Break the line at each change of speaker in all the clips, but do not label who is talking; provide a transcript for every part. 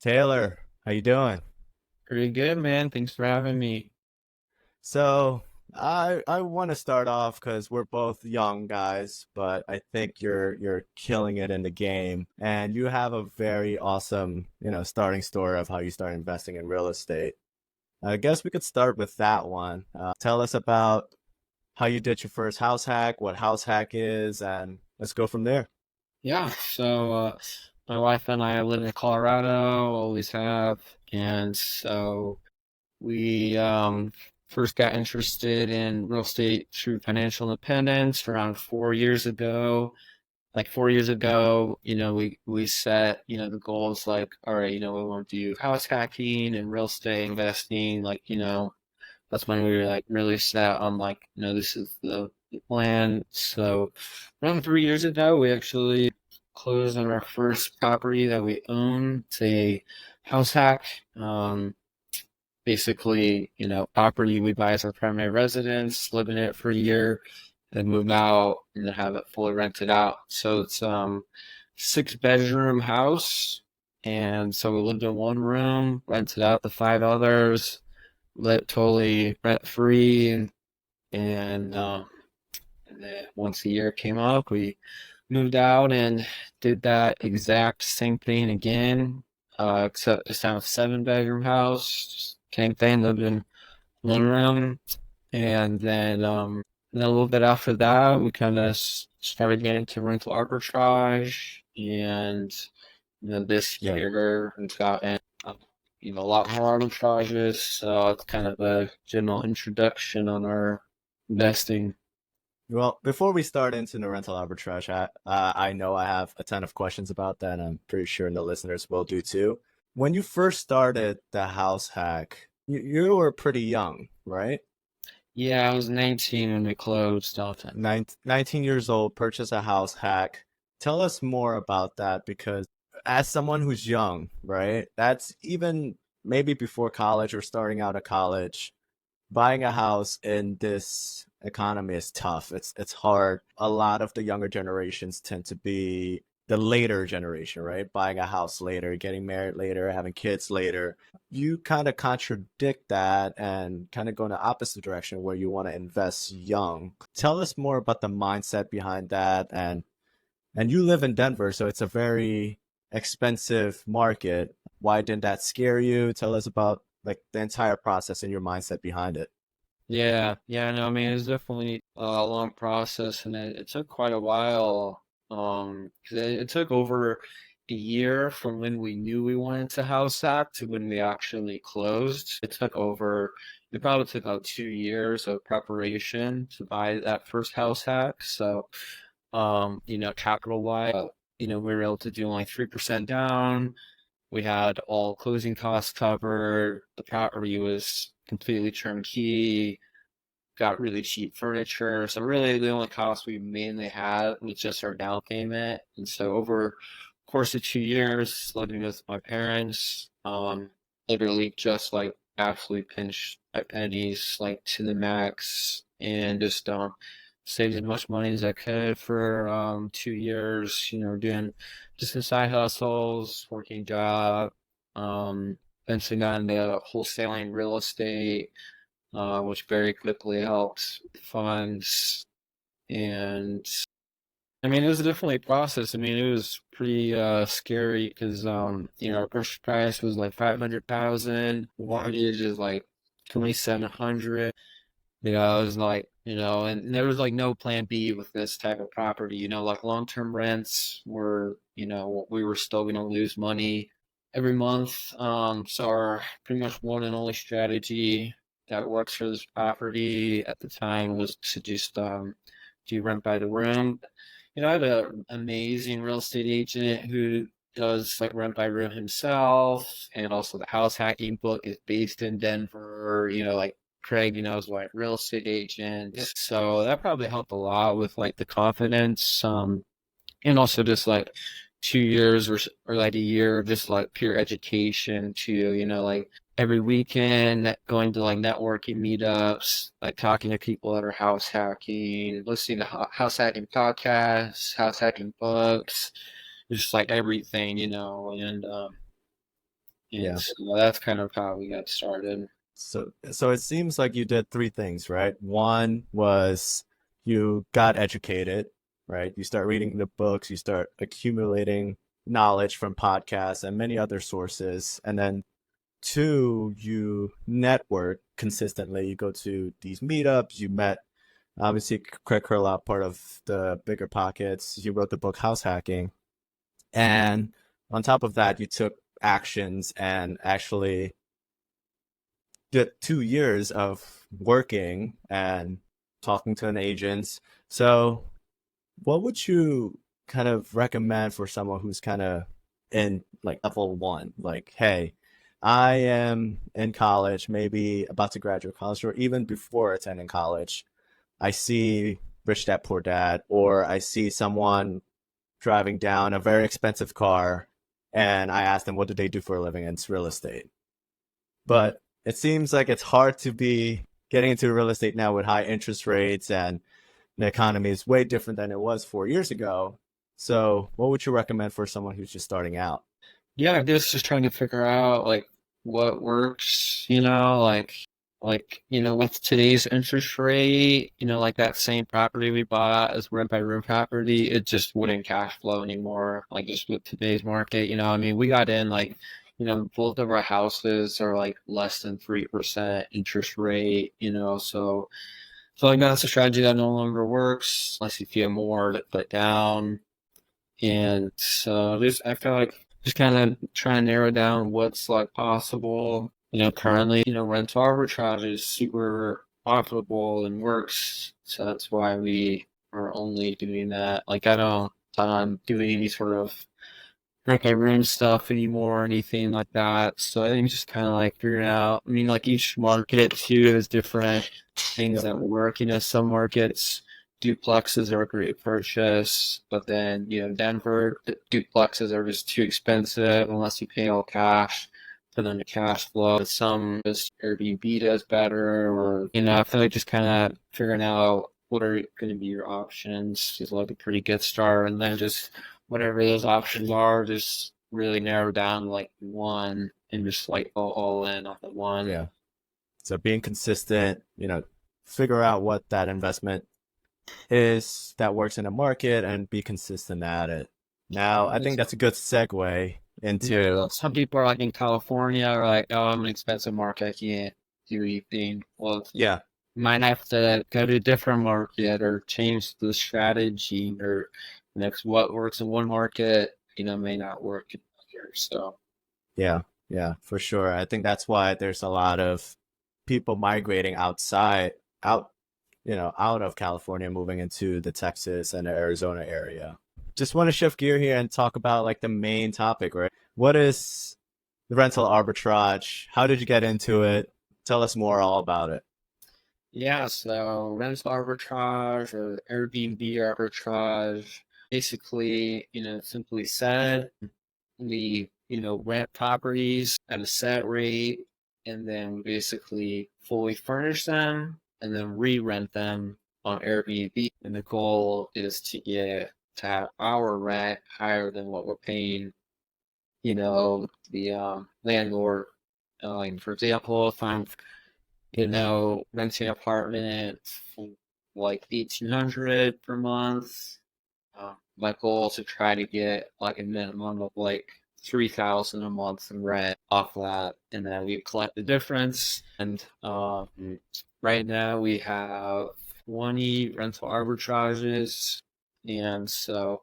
Taylor, how you doing?
Pretty good, man. Thanks for having me.
So I want to start off because we're both young guys, but I think you're killing it in the game, and you have a very awesome, starting story of how you started investing in real estate. I guess we could start with that one. Tell us about how you did your first house hack, what house hack is, and let's go from there.
Yeah, my wife and I live in Colorado, always have, and so we first got interested in real estate through financial independence around 4 years ago. Like 4 years ago, we set, the goals like, all right, we want to do house hacking and real estate investing, that's when we were like really set on like, this is the plan. So around 3 years ago, we actually closed on our first property that we own. It's a house hack. Basically, property we buy as our primary residence, live in it for a year, then move out and then have it fully rented out. So it's 6 bedroom house. And so we lived in one room, rented out the five others, lit totally rent free, and then once the year came up, we moved out and did that exact same thing again. Except this time a 7 bedroom house, same thing, lived in one room, and then a little bit after that, we kind of started getting into rental arbitrage, and this
Yeah.
year we've gotten a lot more arbitrages. So it's kind of a general introduction on our investing.
Well, before we start into the rental arbitrage, I know I have a ton of questions about that, and I'm pretty sure the listeners will do too. When you first started the house hack, you were pretty young, right?
Yeah, I was 19 when we closed Dalton.
19 years old, purchase a house hack. Tell us more about that because as someone who's young, right? That's even maybe before college or starting out of college, buying a house in this economy is tough. It's hard. A lot of the younger generations tend to be the later generation, right? Buying a house later, getting married later, having kids later. You kind of contradict that and kind of go in the opposite direction where you want to invest young. Tell us more about the mindset behind that and you live in Denver, so it's a very expensive market. Why didn't that scare you? Tell us about like the entire process and your mindset behind it.
Yeah, yeah, no, I mean, it was definitely a long process, and it took quite a while. 'Cause it took over a year from when we knew we wanted to house hack to when we actually closed. It probably took about 2 years of preparation to buy that first house hack. So, capital wise, we were able to do only 3% down. We had all closing costs covered. The property was completely turnkey, got really cheap furniture. So really the only cost we mainly had was just our down payment. And so over the course of 2 years living with my parents, literally just like absolutely pinched my pennies like to the max and just saved as much money as I could for 2 years, doing just the side hustles, working job, um eventually got into wholesaling real estate, which very quickly helped funds. And I mean, it was definitely a process. I mean, it was pretty scary because our purchase price was like 500,000, mortgage is like 2,700. It was like, and there was like no plan B with this type of property. Like long-term rents were, we were still going to lose money every month. So our pretty much one and only strategy that works for this property at the time was to just do rent by the room. I had an amazing real estate agent who does like rent by room himself, and also the house hacking book is based in Denver. Like Craig, is like real estate agent, so that probably helped a lot with like the confidence. And also just like 2 years or like a year of just like pure education to, like every weekend going to like networking meetups, like talking to people that are house hacking, listening to house hacking podcasts, house hacking books, just like everything, and And
Yeah.
so that's kind of how we got started.
So it seems like you did three things, right? One was you got educated, right? You start reading the books, you start accumulating knowledge from podcasts and many other sources. And then two, you network consistently. You go to these meetups, you met obviously Craig Kurlop, part of the Bigger Pockets. You wrote the book House Hacking. And on top of that, you took actions and actually did 2 years of working and talking to an agent. So, what would you kind of recommend for someone who's kind of in like level one? Like, hey, I am in college, maybe about to graduate college, or even before attending college. I see Rich Dad Poor Dad, or I see someone driving down a very expensive car, and I ask them, what do they do for a living? And it's real estate. But it seems like it's hard to be getting into real estate now with high interest rates, and the economy is way different than it was 4 years ago. So, what would you recommend for someone who's just starting out?
Yeah, I guess just trying to figure out like what works, with today's interest rate, like that same property we bought as rent by room property, it just wouldn't cash flow anymore. Like just with today's market, I mean, we got in like, both of our houses are like less than 3% interest rate, so like that's a strategy that no longer works unless you feel more to put down. And so just I feel like just kind of trying to narrow down what's like possible. Currently, rental arbitrage is super profitable and works. So that's why we are only doing that. Like I don't plan on doing any sort of like I room stuff anymore or anything like that. So I think just kind of like figuring out. I mean, like each market too has different things
Yep.
that work. Some markets duplexes are a great purchase, but then Denver duplexes are just too expensive unless you pay all cash for them to cash flow. Some just Airbnb does better, or I feel like just kind of figuring out what are going to be your options is like a pretty good start, and then just whatever those options are, just really narrow down like one and just like go all in on the one.
Yeah. So, being consistent, figure out what that investment is that works in a market and be consistent at it. Now, I think that's a good segue into,
Some people are like in California are like, oh, I'm an expensive market, I can't do anything. Well,
yeah,
you might have to go to a different market or change the strategy or next what works in one market, may not work in another. So
yeah, yeah, for sure. I think that's why there's a lot of people migrating out, out of California, moving into the Texas and the Arizona area. Just want to shift gear here and talk about like the main topic, right? What is the rental arbitrage? How did you get into it? Tell us more all about it.
yeah, so rental arbitrage or Airbnb arbitrage, basically, simply said, we, rent properties at a set rate and then we basically fully furnish them and then re-rent them on Airbnb. And the goal is to have our rent higher than what we're paying, the landlord. For example, if I'm renting an apartment for like 1,800 per month. My goal is to try to get like a minimum of like 3,000 a month in rent off that, and then we collect the difference. And right now we have 20 rental arbitrages, and so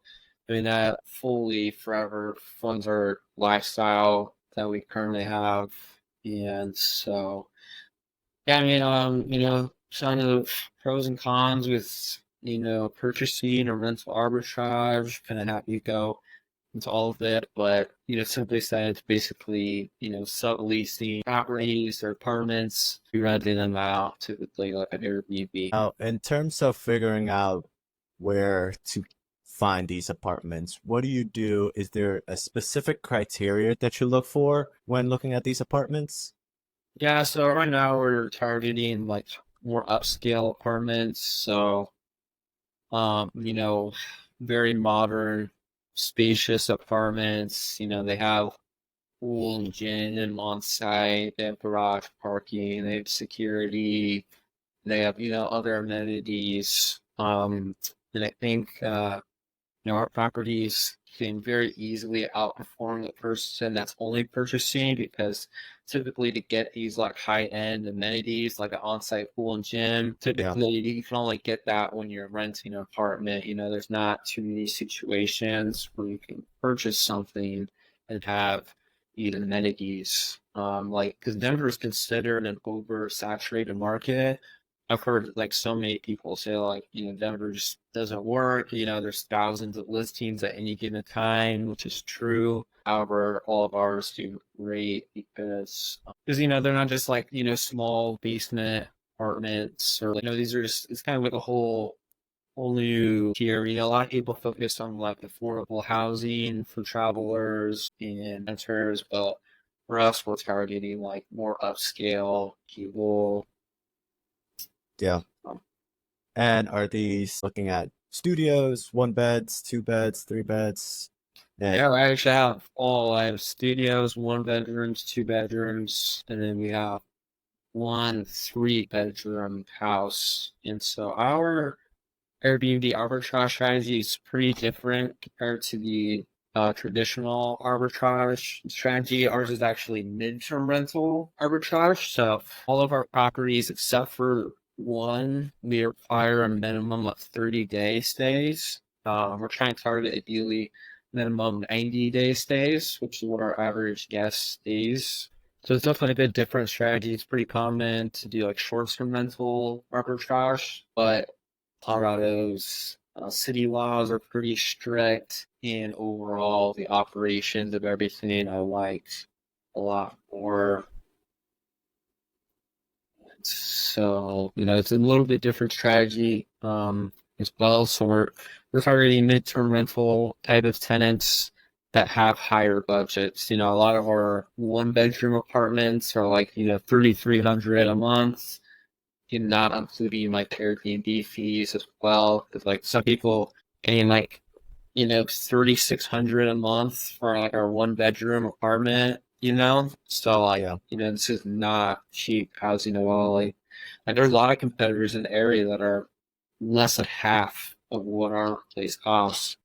doing that fully forever funds our lifestyle that we currently have, and so. Yeah, I mean, kind of pros and cons with, purchasing or rental arbitrage, kind of how you go into all of it. But, simply said, it's basically, subleasing properties or apartments, renting them out to like an Airbnb.
Now, in terms of figuring out where to find these apartments, what do you do? Is there a specific criteria that you look for when looking at these apartments?
Yeah, so right now we're targeting like more upscale apartments. So, um, you know, very modern, spacious apartments. They have pool and gym on site. They have garage parking. They have security. They have, other amenities. And I think, our properties can very easily outperform the person that's only purchasing because typically to get these like high-end amenities like an on-site pool and gym,
Yeah.
typically you can only get that when you're renting an apartment. There's not too many situations where you can purchase something and have these amenities. Like because Denver is considered an oversaturated market. I've heard like so many people say like, Denver just doesn't work. There's thousands of listings at any given time, which is true. However, all of ours do great because they're not just like, small basement apartments or like, these are just, it's kind of like a whole new tier. A lot of people focus on like affordable housing for travelers and renters, but for us, we're targeting like more upscale people.
Yeah.
Um,
And are these looking at studios, one beds, two beds, three beds? And
Yeah, I actually have all. I have studios, one bedrooms, two bedrooms, and then we have one 3 bedroom house. And so our Airbnb arbitrage strategy is pretty different compared to the traditional arbitrage strategy. Ours is actually mid-term rental arbitrage. So all of our properties, except for one, we require a minimum of 30-day stays. We're trying to target ideally minimum 90-day stays, which is what our average guest stays. So it's definitely a bit different strategy. It's pretty common to do like short-term rental arbitrage, but Colorado's city laws are pretty strict, and overall, the operations of everything I liked a lot more. So, it's a little bit different strategy as well. So we're targeting midterm rental type of tenants that have higher budgets. A lot of our one bedroom apartments are like, 3,300 a month, not including like Airbnb fees as well. Because like some people paying like 3,600 a month for like our one bedroom apartment. So like
yeah.
this is not cheap housing at all. Like there's a lot of competitors in the area that are less than half of what our place costs.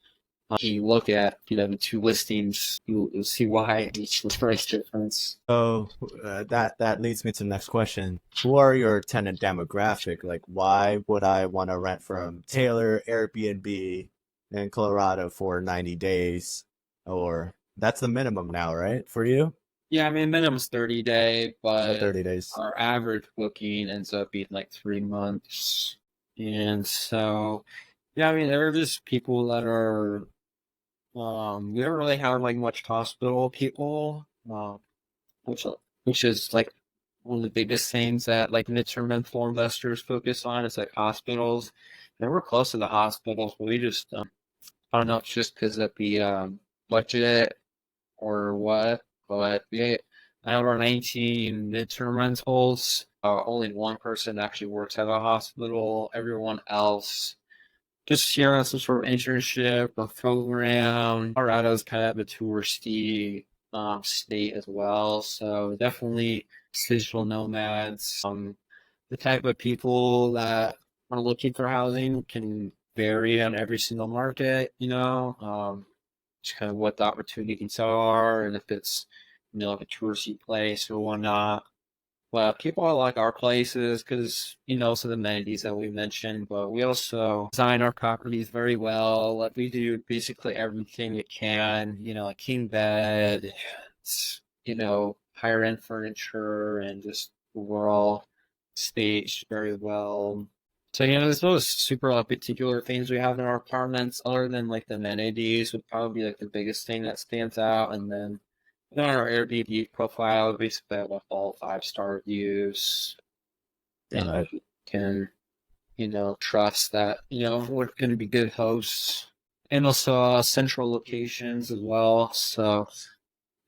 If you look at the two listings, you'll see why each price difference.
So that leads me to the next question. Who are your tenant demographic? Like, why would I want to rent from Taylor Airbnb in Colorado for 90 days? Or that's the minimum now, right? For you?
Yeah, I mean, minimum's 30-day, but
30 days.
our average booking ends up being like 3 months. And so, yeah, I mean, there are just people that are, we don't really have like much hospital people, which, which is like one of the biggest things that like midterm rental investors focus on is like hospitals. And we're close to the hospitals, but we just, I don't know, it's just because of the budget or what, but yeah, out of our 19 midterm rentals, only one person actually works at a hospital. Everyone else just here on some sort of internship or program. Colorado's kind of a touristy state as well, so definitely digital nomads. The type of people that are looking for housing can vary on every single market, just kind of what the opportunities are and if it's like a touristy place or whatnot. Well, people like our places because some of the amenities that we mentioned, but we also design our properties very well. Like we do basically everything we can, like king bed, higher end furniture and just overall staged very well. So, there's no super particular things we have in our apartments other than like the amenities would probably be like the biggest thing that stands out. And then on our Airbnb profile, we basically have like all 5-star reviews and
Got it.
you can, trust that, we're going to be good hosts and also central locations as well. So,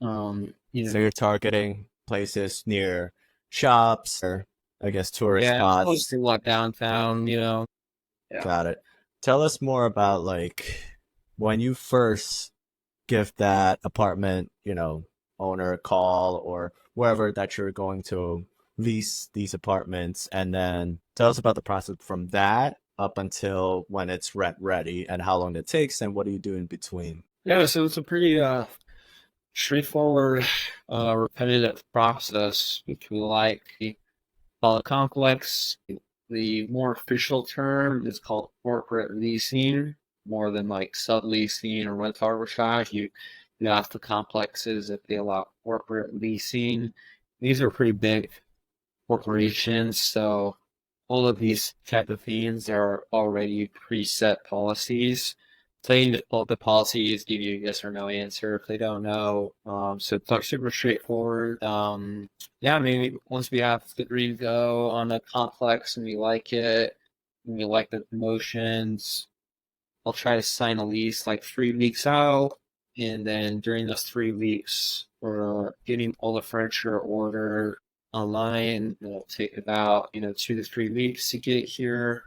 So you're targeting places near shops or I guess tourist
yeah, close
spots.
to like downtown. Yeah.
Got it. Tell us more about like when you first give that apartment, owner call or wherever that you're going to lease these apartments, and then tell us about the process from that up until when it's rent ready and how long it takes and what do you do in between.
Yeah, so it's a pretty straightforward, repetitive process, which we like. We call it complex. The more official term is called corporate leasing, more than like subleasing or rental arbitrage. You ask the complexes if they allow corporate leasing. These are pretty big corporations, so all of these type of things are already preset policies. So you can just pull up the policies, give you a yes or no answer if they don't know. So it's like super straightforward. Yeah, I mean, once we have the green go on the complex and we like it, and we like the promotions, I'll try to sign a lease like 3 weeks out. And then during those 3 weeks, we're getting all the furniture ordered online. It'll take about, 2 to 3 weeks to get here.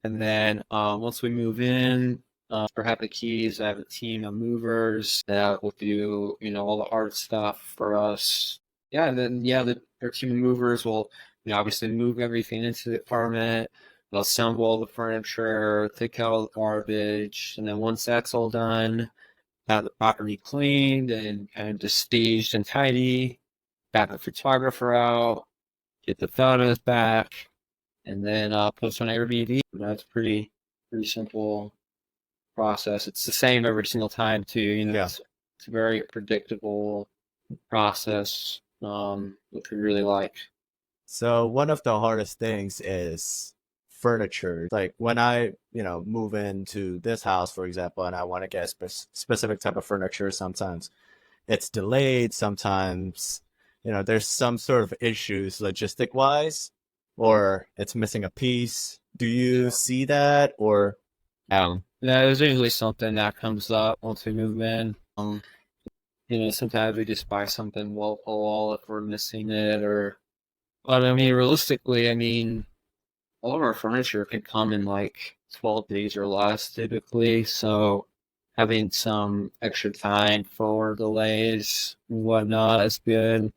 And then once we move in, or have the keys, I have a team of movers that will do, all the hard stuff for us. Yeah, and then their team of movers will, obviously move everything into the apartment. They'll assemble all the furniture, take out all the garbage, and then once that's all done, have the property cleaned and kind of just staged and tidy. Back the photographer out, get the photos back, and then post on Airbnb. That's pretty simple process. It's the same every single time too.
Yeah.
It's a very predictable process, which we really like.
So one of the hardest things is furniture. Like when I, move into this house, for example, and I want to get a specific type of furniture, sometimes it's delayed. Sometimes, there's some sort of issues logistic wise, or it's missing a piece. Do you see that or?
Yeah, there's usually something that comes up once we move in. Sometimes we just buy something local if we're missing it, but I mean, realistically, all of our furniture can come in like 12 days or less typically, so having some extra time for delays and whatnot is good.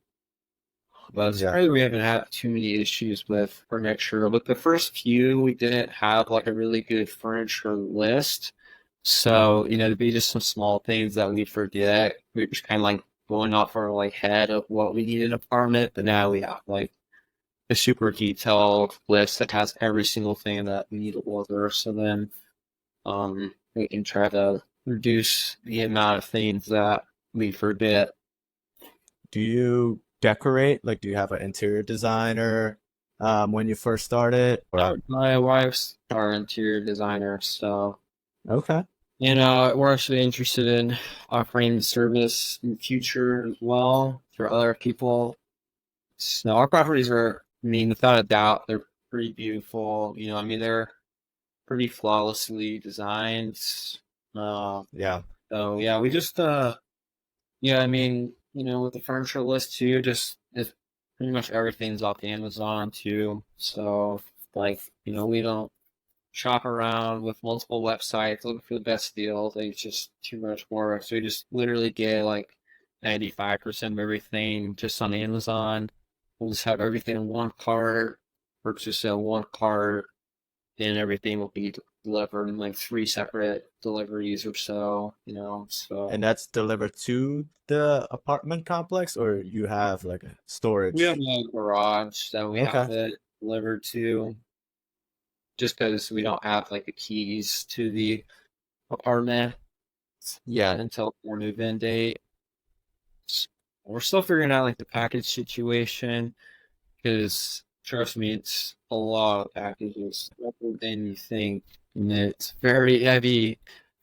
But surprisingly, we haven't had too many issues with furniture. With the first few, we didn't have like a really good furniture list. So, there'd be just some small things that we forget. We were just kind of like going off our like head of what we need in an apartment. But now we have like a super detailed list that has every single thing that we need to order. So then we can try to reduce the amount of things that we forget.
Do you decorate? Like, do you have an interior designer when you first started?
My wife's our interior designer, so
Okay.
we're actually interested in offering the service in the future as well for other people. So our properties are, without a doubt, they're pretty beautiful. They're pretty flawlessly designed.
Yeah.
So yeah, we just with the furniture list too, just it's pretty much everything's off Amazon too. So like, we don't shop around with multiple websites looking for the best deals. It's just too much work. So we just literally get like 95% of everything just on Amazon. We'll just have everything in one cart, purchase in one cart, and everything will be delivered in like 3 separate deliveries or so, so.
And that's delivered to the apartment complex, or you have like a
We have
storage?
a garage that we have
Okay.
it delivered to, just because we don't have like the keys to the apartment yet until our move-in date. We're still figuring out like the package situation because trust me, it's a lot of packages rather than you think. And it's very heavy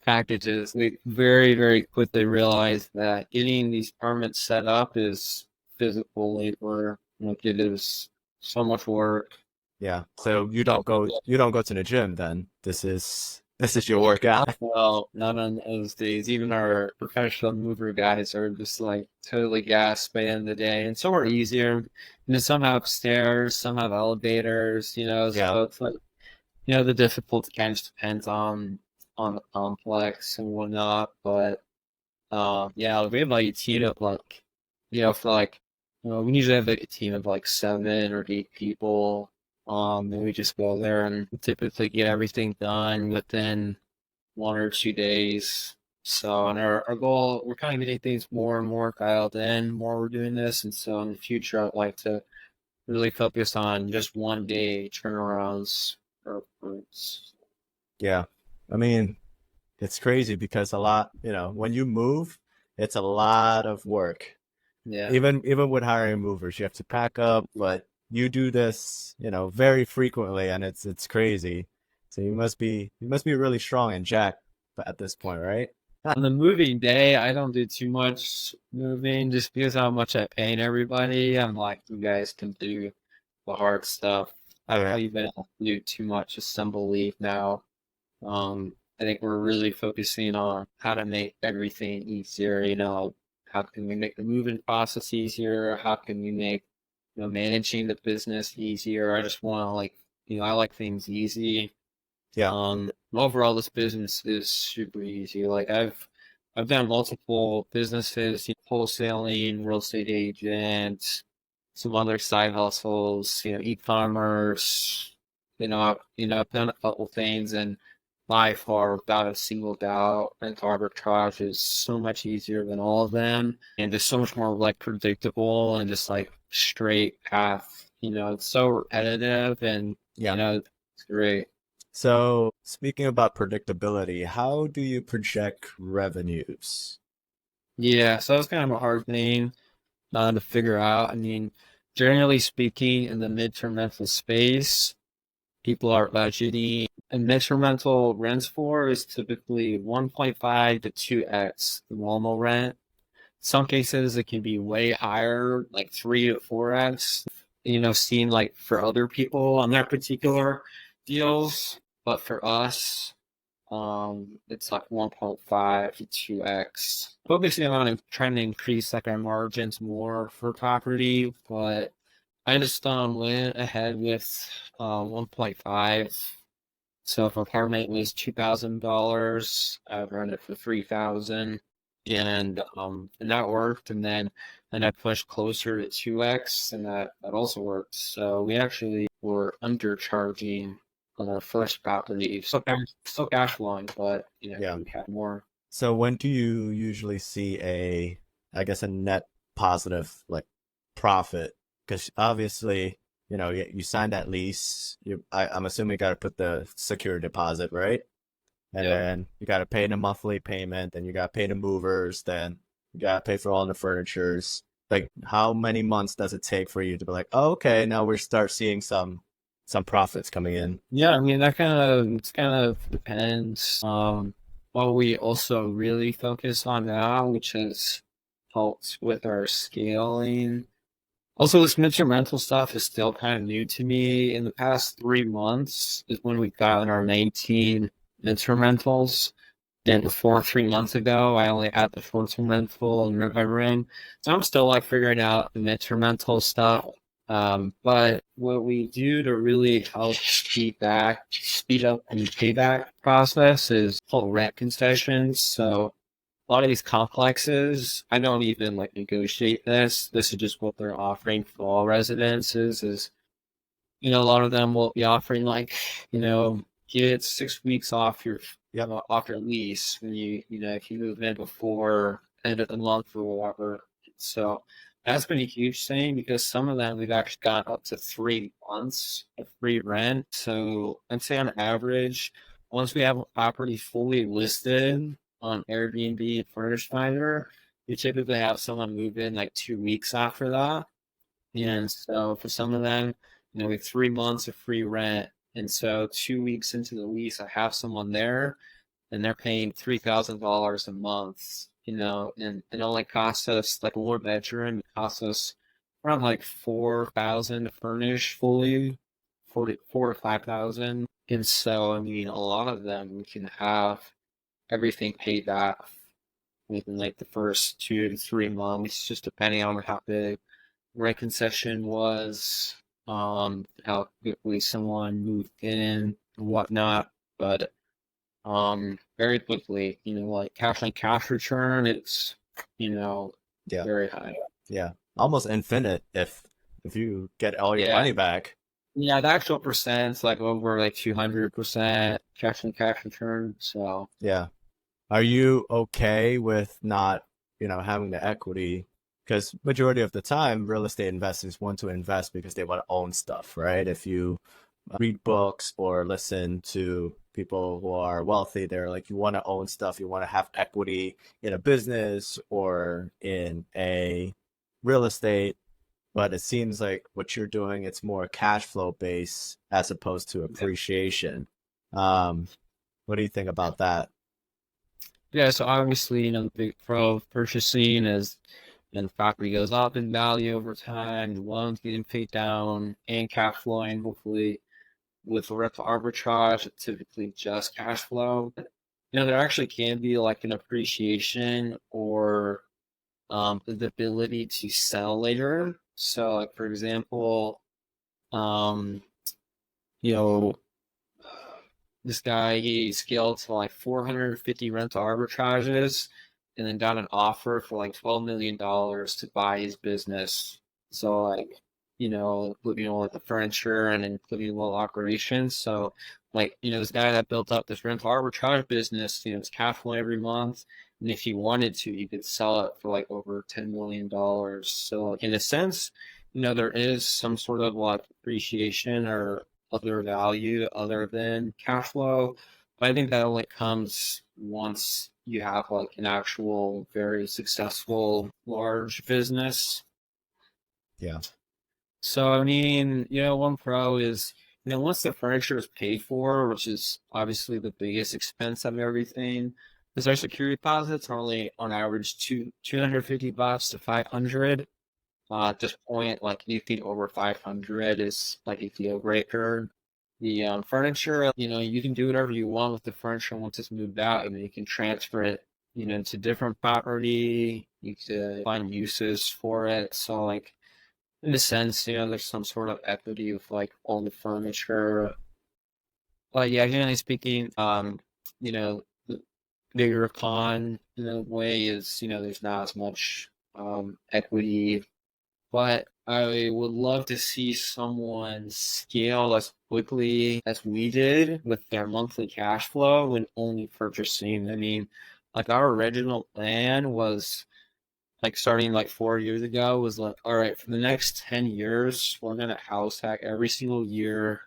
packages. We very, very quickly realized that getting these apartments set up is physical labor. Like it is so much work.
Yeah. So you don't go to the gym then. This is your workout.
Well, not on those days. Even our professional mover guys are just like totally gassed by the end of the day. And some are easier. Some have stairs, some have elevators,
Yeah.
so it's like, the difficulty kind of depends on the complex and whatnot. But yeah, we have like a team of like For like, we usually have like a team of like 7 or 8 people. And we just go there and typically get everything done within 1 or 2 days. So, and our goal, we're kind of getting things more and more dialed in, more we're doing this. And so in the future, I'd like to really focus on just 1 day turnarounds for fruits.
Yeah. I mean, it's crazy because a lot, when you move, it's a lot of work.
Yeah.
Even with hiring movers, you have to pack up, but you do this, very frequently and it's crazy. So you must be really strong and jacked at this point, right?
On the moving day, I don't do too much moving just because how much I paint everybody. I'm like, you guys can do the hard stuff. I don't even do too much assembly now. I think we're really focusing on how to make everything easier. How can we make the moving process easier? How can we make, managing the business easier? I just want to I like things easy.
Yeah.
Overall, this business is super easy. Like I've done multiple businesses, wholesaling, real estate agent, some other side hustles, e-commerce. I've done a couple things, and by far, without a single doubt, and arbitrage is so much easier than all of them, and just so much more like predictable and just like straight path. It's so repetitive, and
Yeah.
it's great.
So speaking about predictability, how do you project revenues?
Yeah, so it's kind of a hard thing to figure out. I mean, generally speaking, in the midterm rental space, people are budgeting. And midterm rental rents for is typically 1.5 to 2x the normal rent. Some cases it can be way higher, like 3 to 4x. Seen like for other people on their particular deals, but for us, it's like 1.5 to 2x. Focusing on trying to increase like our margins more for property, but I just went ahead with 1.5. So if apartment was $2,000, I've run it for 3,000, and that worked. And I pushed closer to 2x, and that also worked. So we actually were undercharging on our first property. Still cash flowing, but
Yeah.
we had more.
So when do you usually see I guess a net positive like profit? Because obviously, you signed that lease. I'm assuming you got to put the security deposit, right? And
Yep.
then you got to pay the monthly payment, then you got to pay the movers, then you got to pay for all the furnitures. Like, how many months does it take for you to be like, oh, okay, now we start seeing some profits coming in?
Yeah, I mean that kind of depends. What we also really focus on now, which has helped with our scaling. Also, this mental stuff is still kind of new to me. In the past 3 months is when we got our 19 instrumentals. And before 3 months ago, I only had the instrumental and river ring. So I'm still like figuring out the instrumental stuff. But what we do to really help speed up the payback process is called rent concessions. So a lot of these complexes, I don't even like negotiate this. This is just what they're offering for all residences. A lot of them will be offering like, get 6 weeks off
Yep.
off your lease when if you move in before end of the month or whatever. So that's been a huge thing because some of them we've actually got up to 3 months of free rent. So I'd say on average, once we have a property fully listed on Airbnb and Furnish Finder, you typically have someone move in like 2 weeks after that. And so for some of them, we have 3 months of free rent. And so 2 weeks into the lease, I have someone there and they're paying $3,000 a month, and it only costs us like one bedroom, it costs us around like 4,000 to furnish fully, 4 to 5,000. And so, I mean, a lot of them we can have everything paid off within like the first 2 to 3 months, just depending on how big rent concession was, how quickly someone moved in and whatnot. But very quickly, like cash on cash return, it's,
Yeah.
very high.
Yeah, almost infinite if you get all your
Yeah.
money back.
Yeah, the actual percent's like over like 200% cash and cash return. So
Yeah. Are you okay with not, having the equity? Because majority of the time, real estate investors want to invest because they want to own stuff, right? If you read books or listen to people who are wealthy, they're like, you want to own stuff, you want to have equity in a business or in a real estate. But it seems like what you're doing, it's more cash flow based as opposed to
yeah.
appreciation. Um, what do you think about that?
Yeah, so obviously, the big pro of purchasing is then the property goes up in value over time, the loans getting paid down and cash flowing, hopefully with rental arbitrage, it's typically just cash flow. There actually can be like an appreciation or the ability to sell later. So like for example, um, you know, this guy, he scaled to like 450 rental arbitrages and then got an offer for like $12 million to buy his business. So like, including all like the furniture and including little operations. So like, this guy that built up this rental arbitrage business, it's cash flow every month. And if he wanted to, you could sell it for like over $10 million. So in a sense, there is some sort of like appreciation or other value other than cash flow. But I think that only comes once you have like an actual very successful large business.
Yeah.
So I mean, one pro is once the furniture is paid for, which is obviously the biggest expense of everything, because our security deposits are only on average 250 bucks to 500. At this point, like anything over 500 is like a deal breaker. The furniture, you can do whatever you want with the furniture once it's moved out. You can transfer it, to different property. You can find uses for it. So, like, in a sense, there's some sort of equity with like all the furniture. But yeah, generally speaking, the bigger con in a way is, there's not as much equity, but I would love to see someone scale as quickly as we did with their monthly cash flow when only purchasing. I mean, like our original plan was like starting like 4 years ago was like, all right, for the next 10 years, we're gonna house hack every single year.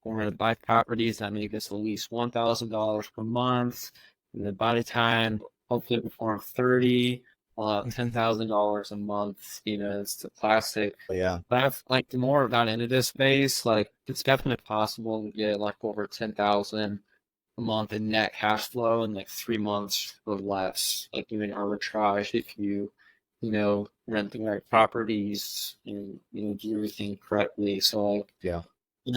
We're gonna buy properties that make us at least $1,000 per month. And then by the time, hopefully before I'm 30, $10,000 a month. It's the classic.
Yeah.
But I've like the more I've gotten into this space, like it's definitely possible to get like over 10,000 a month in net cash flow in like 3 months or less. Like doing arbitrage if you rent the right properties and do everything correctly. So like,
Yeah.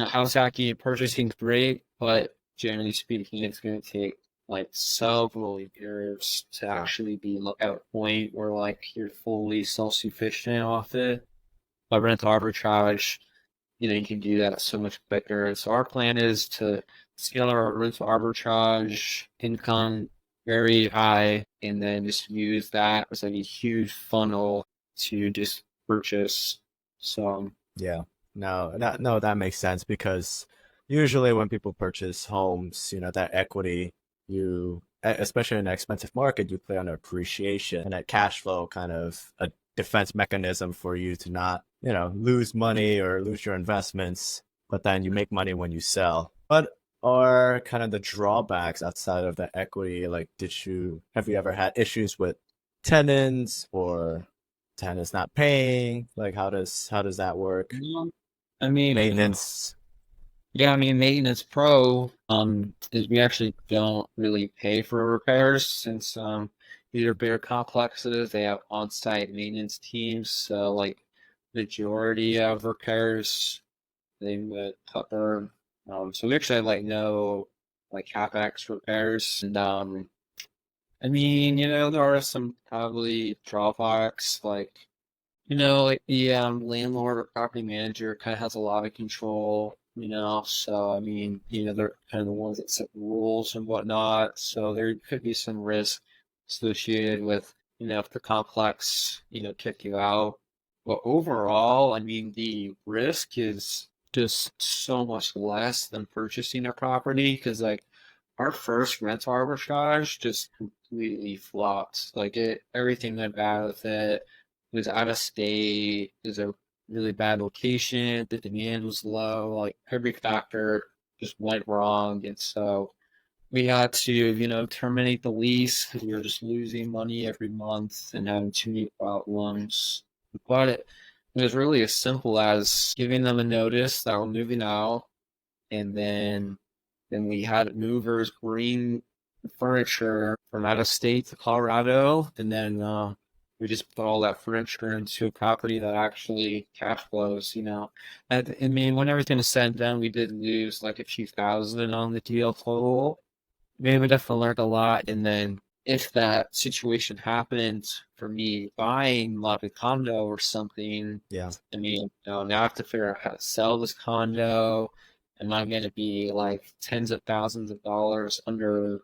house hacking and purchasing is great, but generally speaking, it's going to take like several years to actually be at a point where like you're fully self-sufficient off it. But rental arbitrage, you can do that so much quicker. So our plan is to scale our rental arbitrage income very high and then just use that as like a huge funnel to just purchase. So
Yeah. No, that makes sense because usually when people purchase homes, that equity, especially in an expensive market, you play on appreciation and that cash flow kind of a defense mechanism for you to not, lose money or lose your investments, but then you make money when you sell. What are kind of the drawbacks outside of the equity? Like, have you ever had issues with tenants or tenant's not paying? Like, how does that work?
I mean,
Maintenance.
yeah, I mean, maintenance pro, is we actually don't really pay for repairs since these are bigger complexes. They have on-site maintenance teams, so like majority of repairs they would cover. So we actually have, like no like capex repairs, and I mean, there are some probably drawbacks like like the landlord or property manager kind of has a lot of control, so I mean, they're kind of the ones that set the rules and whatnot. So there could be some risk associated with, if the complex, kick you out. But overall, I mean, the risk is just so much less than purchasing a property because, like, our first rental arbitrage just completely flopped. Like, everything went bad with it. It was out of state. It was a really bad location. The demand was low. Like, every factor just went wrong. And so we had to, terminate the lease because we were just losing money every month and having too many problems. But it was really as simple as giving them a notice that we're moving out, and then we had movers bring furniture from out of state to Colorado, and then we just put all that furniture into a property that actually cash flows. I mean, when everything is said and done, we did lose like a few thousand on the deal total. We definitely learned a lot, and then if that situation happens for me buying like a condo or something,
Yeah.
I mean, now I have to figure out how to sell this condo. Am I going to be like tens of thousands of dollars under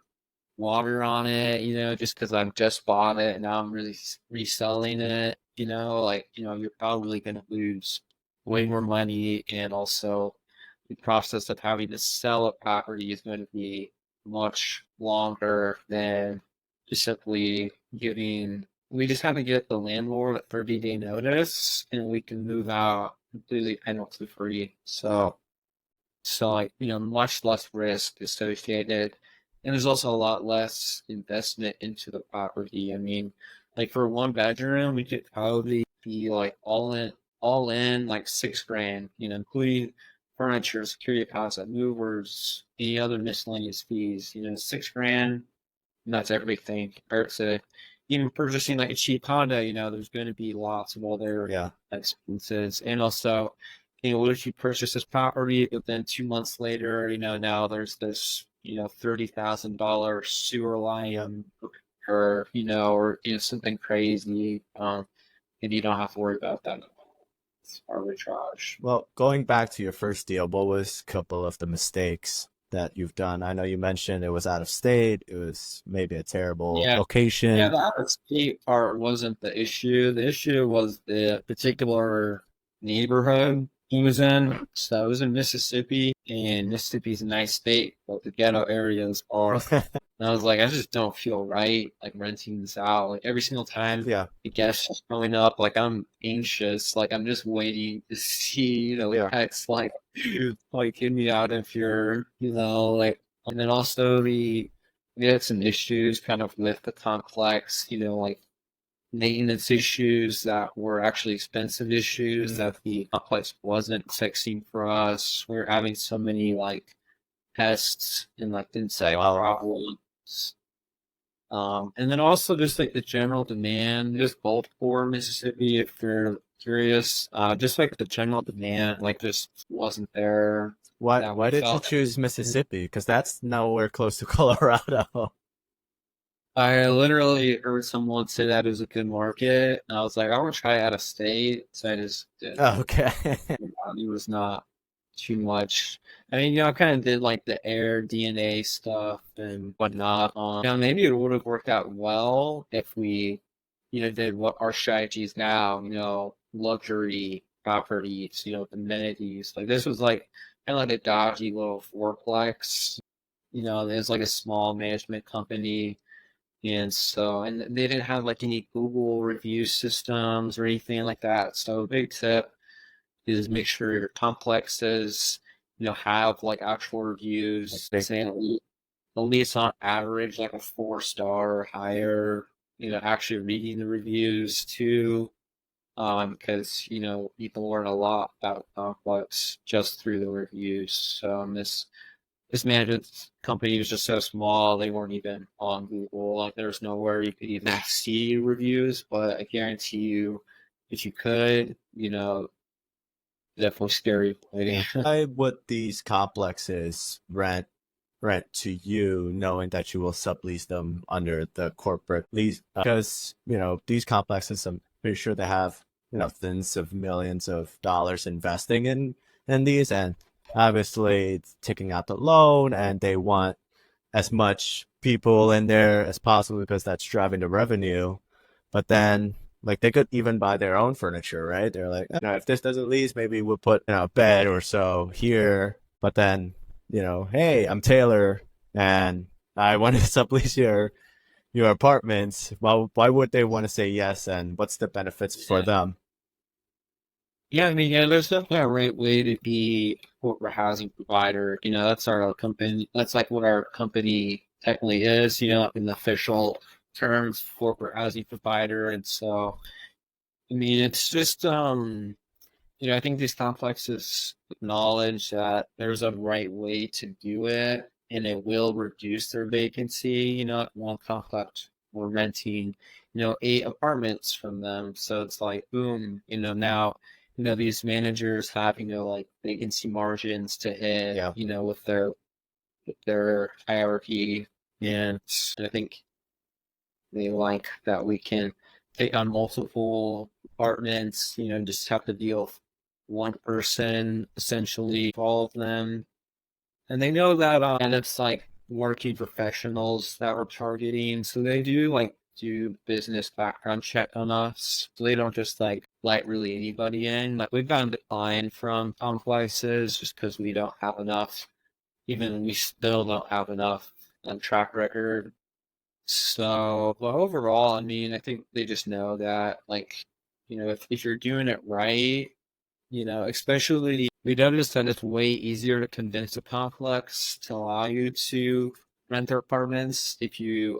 water on it, just because I've just bought it and now I'm really reselling it, like, you're probably going to lose way more money. And also the process of having to sell a property is going to be much longer than just simply we just have to get the landlord a 30-day notice and we can move out completely penalty free. So like, much less risk associated. And there's also a lot less investment into the property. I mean, like for one bedroom, we could probably be like all in like 6 grand, including furniture, security deposit, movers, any other miscellaneous fees, 6 grand, and that's everything compared to even purchasing like a cheap condo, there's going to be lots of other
Yeah.
expenses. And also, what if you purchase this property, but then 2 months later, now there's this, $30,000 sewer line or something crazy, and you don't have to worry about that. It's arbitrage.
Well, going back to your first deal, what was a couple of the mistakes that you've done? I know you mentioned it was out of state, it was maybe a terrible
Yeah. Yeah,
location.
the out of state part wasn't the issue. The issue was the particular neighborhood he was in. So it was in Mississippi, and Mississippi's a nice state, but the ghetto areas are. And I was like, I just don't feel right, like renting this out. Like every single time
Yeah.
the guests is showing up, like I'm anxious. Like I'm just waiting to see,
Yeah.
text like get me out if you're, like. And then also we had some issues kind of with the complex, like maintenance issues that were actually expensive issues that the complex wasn't fixing for us. We were having so many like pests and like insect
Wow.
problems. And then also just like the general demand, just both for Mississippi, if you're curious, just like the general demand, like just wasn't there
Why
that
why
we
did you
felt.
choose Mississippi? Because that's nowhere close to Colorado.
I literally heard someone say that it was a good market, and I was like, I want to try out of state. So I just did.
Okay.
It was not too much. I mean, I kind of did like the air DNA stuff and whatnot. Maybe it would have worked out well if we, did what our strategy is now, luxury properties, amenities. Like this was like kind of like a dodgy little fourplex. There's like a small management company, and they didn't have like any Google review systems or anything like that. So a big tip is make sure your complexes, have like actual reviews,
Big-
saying at least on average like a 4 star or higher, actually reading the reviews too. Because you can learn a lot about complex just through the reviews. So this management company was just so small, they weren't even on Google. Like, there's nowhere you could even see reviews, but I guarantee you, if you could, definitely scary.
Why would these complexes rent to you, knowing that you will sublease them under the corporate lease? Because, these complexes, I'm pretty sure they have, tens of millions of dollars investing in these, and obviously it's taking out the loan, and they want as much people in there as possible because that's driving the revenue. But then Like they could even buy their own furniture, right? They're like, if this doesn't lease, maybe we'll put a bed or so here. But then, hey, I'm Taylor, and I want to sublease your apartments. Well, why would they want to say yes? And what's the benefits for them?
Yeah, I mean, yeah, there's definitely a right way to be a corporate housing provider. That's our company. That's like what our company technically is, in the official terms, corporate housing provider. And so, I mean, it's just, I think these complexes acknowledge that there's a right way to do it and it will reduce their vacancy. One complex, we're renting, 8 apartments from them. So it's like, boom, now, these managers have, like vacancy margins to hit,
Yeah.
with their hierarchy. And I think they like that we can take on multiple apartments, just have to deal with one person, essentially, all of them. And they know that, and it's like working professionals that we're targeting. So they do like do business background check on us. So they don't just like let really anybody in. Like we've gotten declined from some places just because we don't have enough. Even we still don't have enough on track record. So, well, overall, I mean, I think they just know that, like, if you're doing it right, especially we noticed that it's way easier to convince a complex to allow you to rent their apartments if you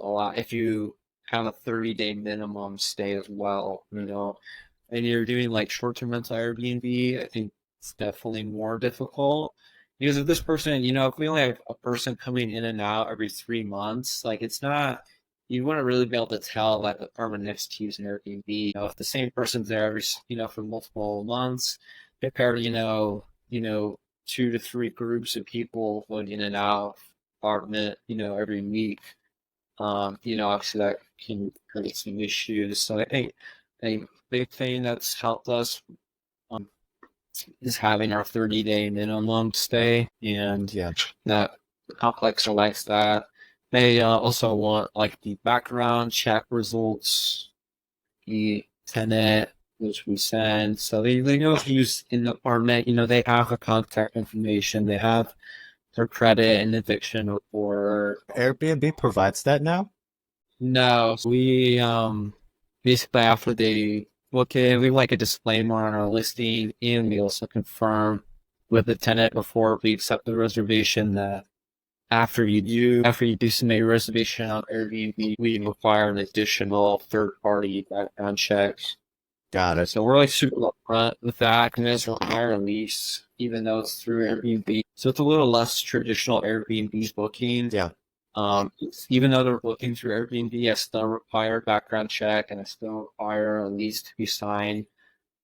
have a 30-day minimum stay as well, and you're doing like short-term rental Airbnb. I think it's definitely more difficult because if this person, if we only have a person coming in and out every 3 months, like it's not. You want to really be able to tell like the apartment next to you is an Airbnb. If the same person's there every, for multiple months, compared to, 2 to 3 groups of people going in and out of apartment, every week. Obviously that can create some issues. So I think a big thing that's helped us um, is having our 30-day minimum stay, and
Yeah.
that complex likes that. They also want like the background check results, the tenant, which we send. So they know who's in the apartment. They have the contact information. They have their credit and eviction report.
Airbnb provides that now?
No, we basically after they look in, we like a disclaimer on our listing, and we also confirm with the tenant before we accept the reservation that after you do submit a reservation on Airbnb, we require an additional third-party background check.
Got it.
So we're like super upfront with that, and it's a higher lease, even though it's through Airbnb. So it's a little less traditional Airbnb booking.
Yeah.
Even though they're booking through Airbnb, I still require a background check and I still require a lease to be signed.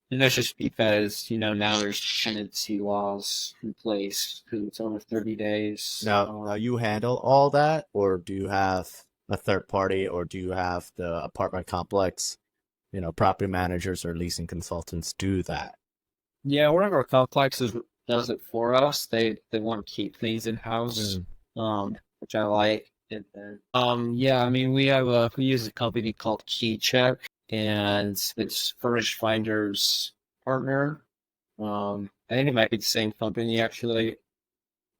And that's just because, now there's tenancy laws in place because it's over 30 days.
Now you handle all that, or do you have a third party, or do you have the apartment complex, property managers or leasing consultants do that?
Yeah, one of our complexes does it for us. They want to keep things in house,
Mm.
which I like. And then, yeah, I mean, we use a company called KeyCheck, and it's Furnish Finder's partner. I think it might be the same company actually,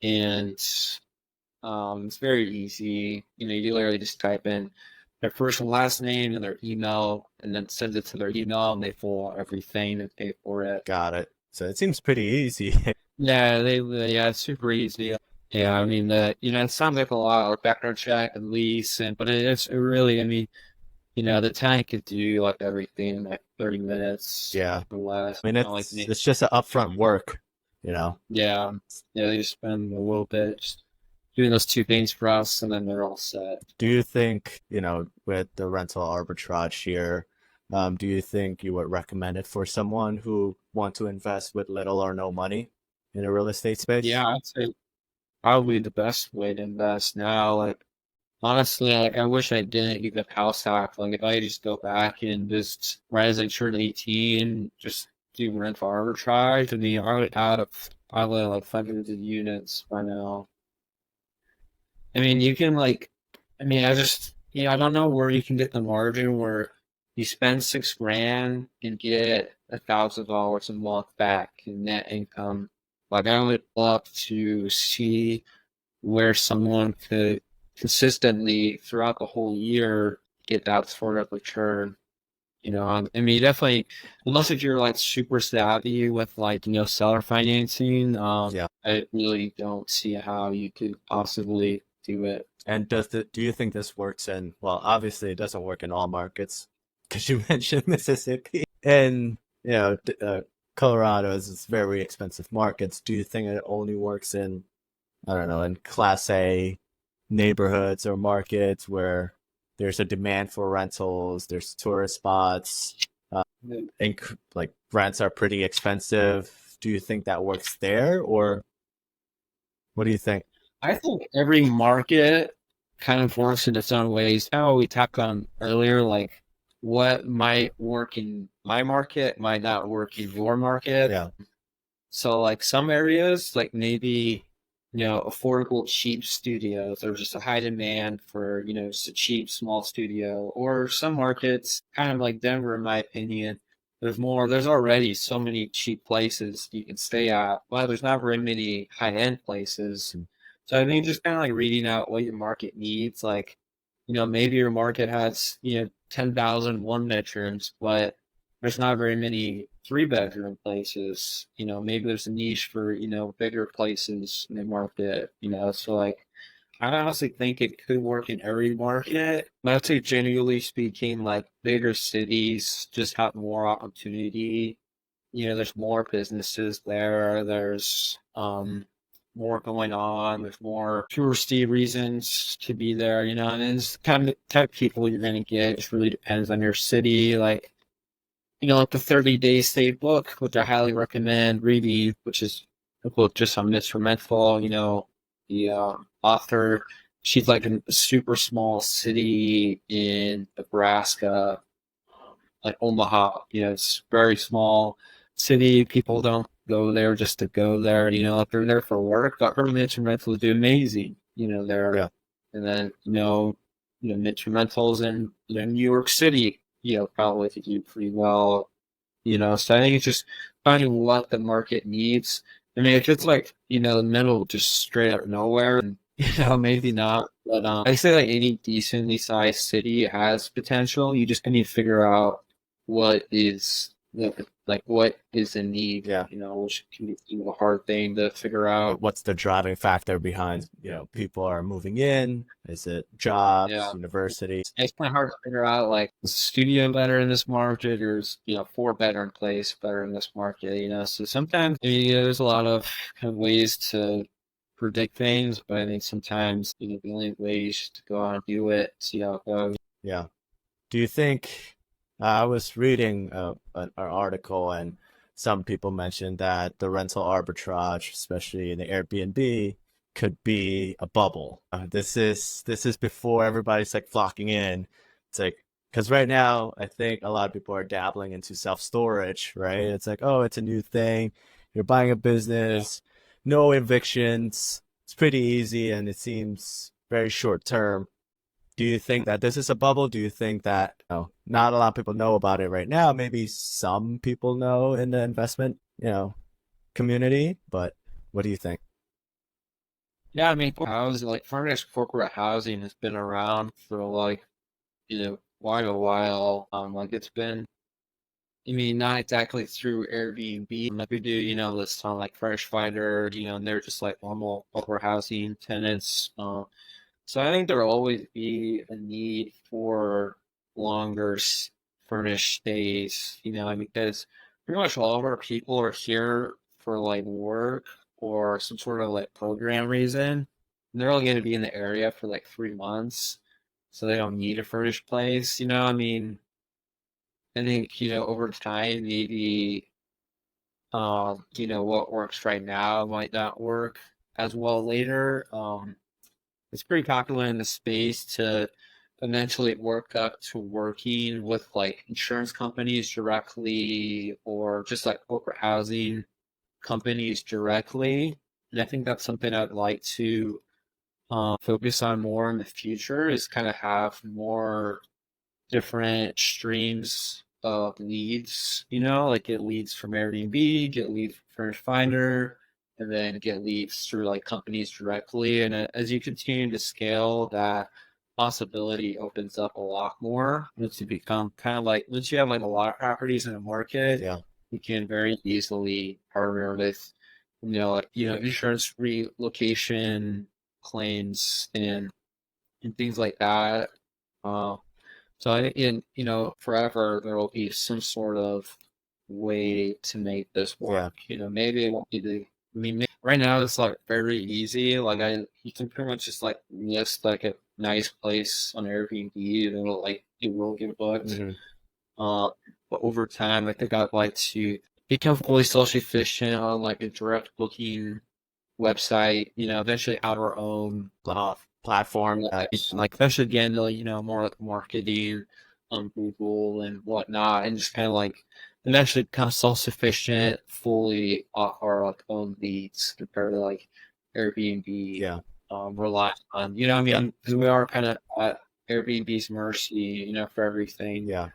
and it's very easy. You literally just type in their first and last name and their email, and then send it to their email, and they fill out everything and pay for it.
Got it. So it seems pretty easy.
Yeah, yeah, it's super easy. Yeah, I mean, it sounds like a lot like background check and lease, but it's really, I mean, the tank could do like everything in like 30 minutes
Yeah.
or less.
I mean,
Like me.
it's just an upfront work,
Yeah, they just spend a little bit just doing those 2 things for us, and then they're all set.
Do you think, with the rental arbitrage here, do you think you would recommend it for someone who want to invest with little or no money in a real estate space?
Yeah, I'd say probably the best way to invest now. Like honestly, like I wish I didn't give up house hack. Like if I just go back and just right as I turned 18, just do rental arbitrage, and the I would add up probably like hundreds of units by now. I mean, you can like, I mean, I don't know where you can get the margin where you spend 6 grand and get $1,000 a month back in net income. Like I would love to see where someone could consistently throughout the whole year get that sort of return. I mean, definitely, unless if you're like super savvy with like, seller financing,
Yeah.
I really don't see how you could possibly do it.
And do you think this works in, well, obviously it doesn't work in all markets because you mentioned Mississippi and, Colorado is very expensive markets. Do you think it only works in, I don't know, in Class A neighborhoods or markets where there's a demand for rentals, there's tourist spots, and like rents are pretty expensive? Do you think that works there, or what do you think?
I think every market kind of works in its own ways. How we talked on earlier, like what might work in my market might not work in your market.
Yeah.
So like some areas, like maybe, affordable cheap studios, there's just a high demand for, just a cheap small studio. Or some markets, kind of like Denver, in my opinion, there's already so many cheap places you can stay at. Well, there's not very many high-end places. So I think just kind of like reading out what your market needs, like, maybe your market has, 10,000 one-bedrooms, but there's not very many three-bedroom places. Maybe there's a niche for, bigger places in the market, so like, I honestly think it could work in every market. But I'd say generally speaking, like bigger cities just have more opportunity. There's more businesses there. There's more going on. There's more touristy reasons to be there, and it's kind of the type of people you're gonna get. It just really depends on your city. Like, like the 30 Day Stay book, which I highly recommend reading, which is a book just on instrumental, the author, she's like in a super small city in Nebraska, like Omaha, it's very small city. People don't go there just to go there, if they're there for work, but her instrumentals do amazing, there.
Yeah.
And then, instrumentals in New York City, probably to do pretty well. So I think it's just finding what the market needs. I mean, if it's like, the middle, just straight out of nowhere, and, maybe not. But I say like any decently sized city has potential. You just need to figure out what is what is the need,
Yeah.
which can be a hard thing to figure out.
What's the driving factor behind, people are moving in? Is it jobs,
Yeah.
universities?
It's kind of hard to figure out like is the studio better in this market or is four bedroom place better in this market, so sometimes I mean, there's a lot of kind of ways to predict things, but I think sometimes the only way is to go out and do it, see how it goes.
Yeah. Do you think, I was reading an article and some people mentioned that the rental arbitrage, especially in the Airbnb, could be a bubble. This is before everybody's like flocking in. It's like, because right now I think a lot of people are dabbling into self-storage, right? It's like, oh, it's a new thing. You're buying a business, no evictions. It's pretty easy and it seems very short term. Do you think that this is a bubble? Do you think that, not a lot of people know about it right now? Maybe some people know in the investment, community, but what do you think?
Yeah, I mean, housing, like furnished corporate housing has been around for like, quite a while. Like it's been, I mean, not exactly through Airbnb. Like we do, this on like Fresh Finder, and they're just like normal corporate housing tenants. So I think there will always be a need for longer furnished stays, I mean, because pretty much all of our people are here for like work or some sort of like program reason. And they're only going to be in the area for like 3 months, so they don't need a furnished place. I mean, I think, over time, maybe, what works right now might not work as well later. It's pretty popular in the space to eventually work up to working with like insurance companies directly or just like corporate housing companies directly. And I think that's something I'd like to focus on more in the future is kind of have more different streams of leads, you know, like get leads from Airbnb, get leads from Furnish Finder, and then get leads through like companies directly. And as you continue to scale, that possibility opens up a lot more. Once you become kind of like, once you have like a lot of properties in the market,
Yeah.
you can very easily partner with, insurance relocation claims and things like that. Uh, so forever there will be some sort of way to make this
Yeah.
work. Maybe it won't be right now it's like very easy. Like you can pretty much just like list like a nice place on Airbnb and it will get booked.
Hmm.
Uh, but over time, I think I'd like to become fully self-sufficient on like a direct booking website. Eventually have our own
Platform.
like eventually again, more like marketing on Google and whatnot, and just kind of like eventually become self-sufficient, fully off our like own leads compared to like Airbnb.
Yeah.
Rely on, what I mean, because we are kind of at Airbnb's mercy, for everything.
Yeah.